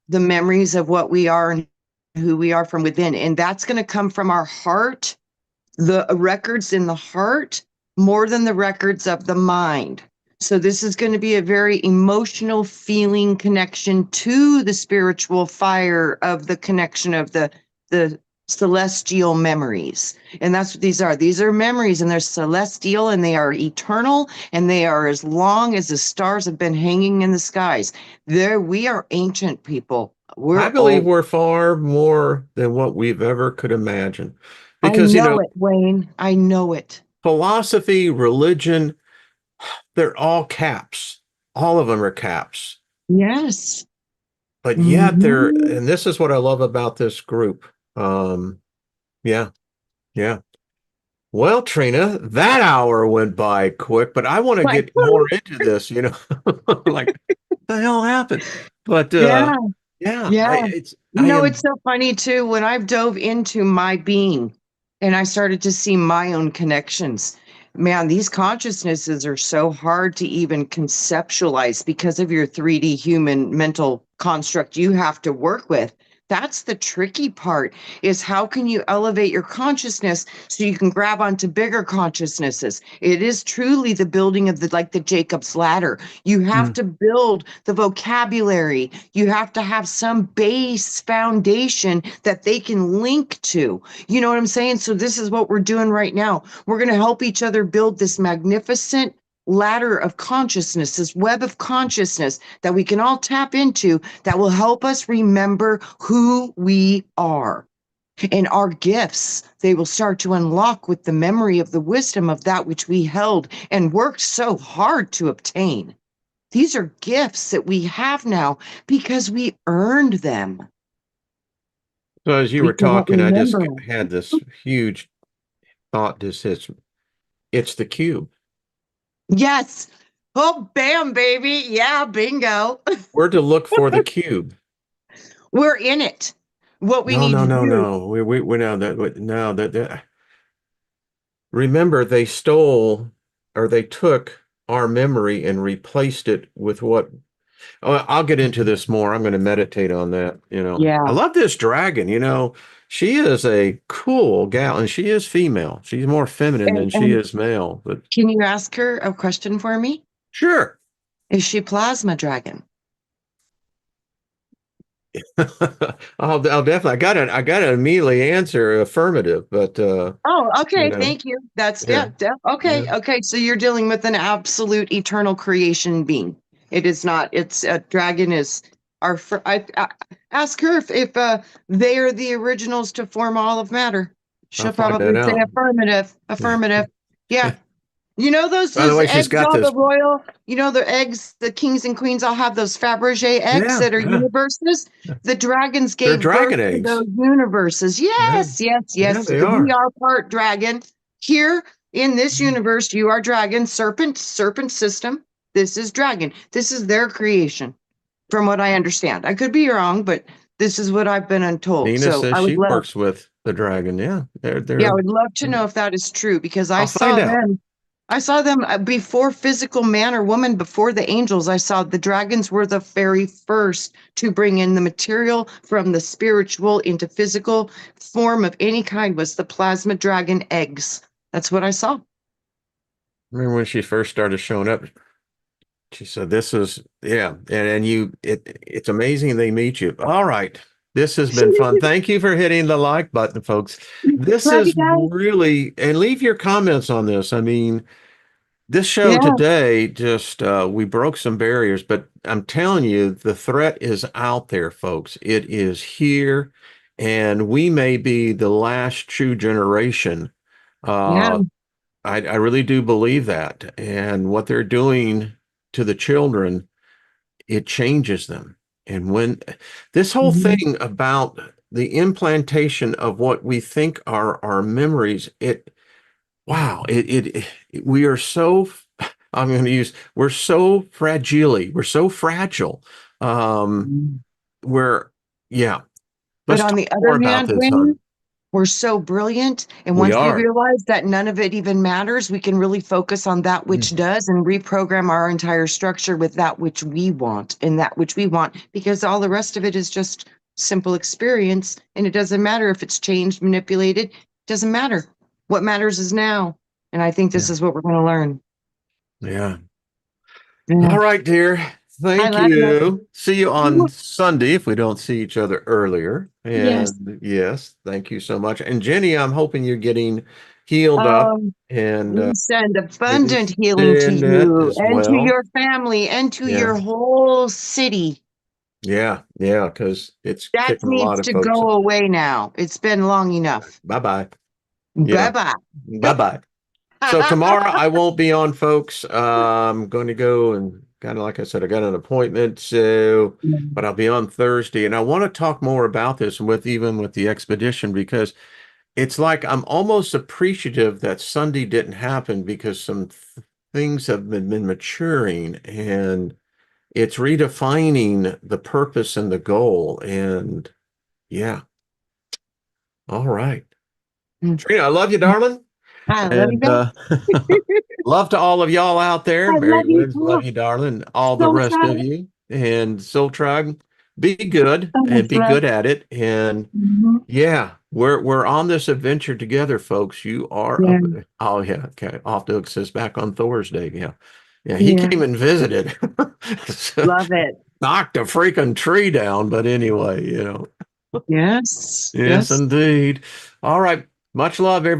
the memories of what we are and who we are from within. And that's going to come from our heart, the records in the heart, more than the records of the mind. So this is going to be a very emotional feeling connection to the spiritual fire of the connection of the celestial memories. And that's what these are. These are memories, and they're celestial, and they are eternal, and they are as long as the stars have been hanging in the skies. There, we are ancient people. I We're believe old. we're far more than what we've ever could imagine. I Because, know it, Wayne. I know it. philosophy, religion, they're all caps. All of them are caps. Yes. But yet Mhm. and this is what I love about this group. Um, yeah, yeah. Well, Trina, that hour went by quick, but I want to Like, get more into this, like the hell happened? But yeah, yeah, yeah. I It's am so funny too. When I've dove into my being and I started to see my own connections, man, these consciousnesses are so hard to even conceptualize because of your 3D human mental construct you have to work with. That's the tricky part is how can you elevate your consciousness so you can grab onto bigger consciousnesses? It is truly the building of the Jacob's ladder. You have mm, to build the vocabulary. You have to have some base foundation that they can link to. You know what I'm saying? So this is what we're doing right now. We're going to help each other build this magnificent ladder of consciousness, this web of consciousness that we can all tap into that will help us remember who we are. And our gifts, they will start to unlock with the memory of the wisdom of that which we held and worked so hard to obtain. These are gifts that we have now because we earned them. so as you We were cannot talking, I just remember. had this huge thought just hits me. It's the cube. Yes. Oh, bam, baby. Yeah, bingo. We're to look for the cube. We're in it. What we No, need no, to no, do. no. We now that now that remember they stole or they took our memory and replaced it with what oh, I'll get into this more. I'm going to meditate on that. I Yeah. love this dragon. She is a cool gal and she is female. She's more feminine than she And is male, but can you ask her a question for me? sure. Is she plasma dragon? I'll definitely I got to immediately answer affirmative, but Oh, you okay. know, Thank you. That's yeah, okay. yeah. Okay. So you're dealing with an absolute eternal creation being. It is not. It's a dragon is our. I ask her if they are the originals to form all of matter. I'll She'll find probably that say out. affirmative. Affirmative. Yeah. You know those By the those way, she's eggs, got all the this. royal. You know the eggs, the kings and queens all have those Fabergé eggs Yeah, that are yeah. universes. The dragons They're gave birth dragon to eggs. those universes. Yeah, Yes, yes, yeah, yes. they We are. are part dragon. Here in this universe, you are dragon, serpent system. This is dragon. This is their creation, from what I understand. I could be wrong, but this is what I've been untold. Nina So says I would she love, works with the dragon. Yeah, yeah, I would love to know if that is true because I I'll find saw out. them. I saw them before physical man or woman, before the angels. I saw the dragons were the very first to bring in the material from the spiritual into physical form of any kind was the plasma dragon eggs. That's what I saw. Remember when she first started showing up, she said, "This is yeah," and it's amazing they meet you. All right, this has been fun. Thank you for hitting the like button, folks. This Love you is guys. really and leave your comments on this. I mean, this show Yeah, today just we broke some barriers, but I'm telling you, the threat is out there, folks. It is here, and we may be the last true generation. yeah. Uh, I really do believe that. And what they're doing to the children, it changes them. And when this whole Mhm. thing about the implantation of what we think are our memories, wow, we are so, I'm going to use, we're so fragile. We're so fragile. Um, we're, yeah, But let's on talk the other more about hand, this, Wayne, hon. we're so brilliant. And We once we are. realize that none of it even matters, we can really focus on that which Mm, does and reprogram our entire structure with that which we want and that which we want, because all the rest of it is just simple experience. And it doesn't matter if it's changed, manipulated, it doesn't matter. What matters is now. And I think this yeah. is what we're going to learn. Yeah. Yeah. All right, dear. I Thank love it. you. See you on Sunday if we don't see each other earlier. Yes. And yes, thank you so much. And Jenny, I'm hoping you're getting healed up Um, and we send maybe abundant healing to send that you as and to well. your family and to Yeah. your whole city. Yeah. Yeah. Because it's That kicking a lot needs of to folks. go away now. It's been long enough. Bye bye. Bye Yeah. bye. Bye bye. So tomorrow I won't be on, folks. I'm going to go and kind of like I said, I got an appointment. So, but I'll be on Thursday, and I want to talk more about this with even with the expedition because it's like I'm almost appreciative that Sunday didn't happen because some things have been maturing and it's redefining the purpose and the goal. And yeah, all right. Trina, I love you, darling. I love you And back. love to all of y'all out there. I Mary love you Liz, love too. you, darling. All the So rest proud. of you. And Soul Tribe, be good So much and be love. good at it. And Mhm. yeah, we're on this adventure together, folks. You are Yeah. up. Oh yeah, okay. Off to says back on Thursday. Yeah. Yeah, he Yeah. came and visited. So, Love it. knocked a freaking tree down. But anyway, Yes. Yes, Yes. indeed. All right. Much love, everybody.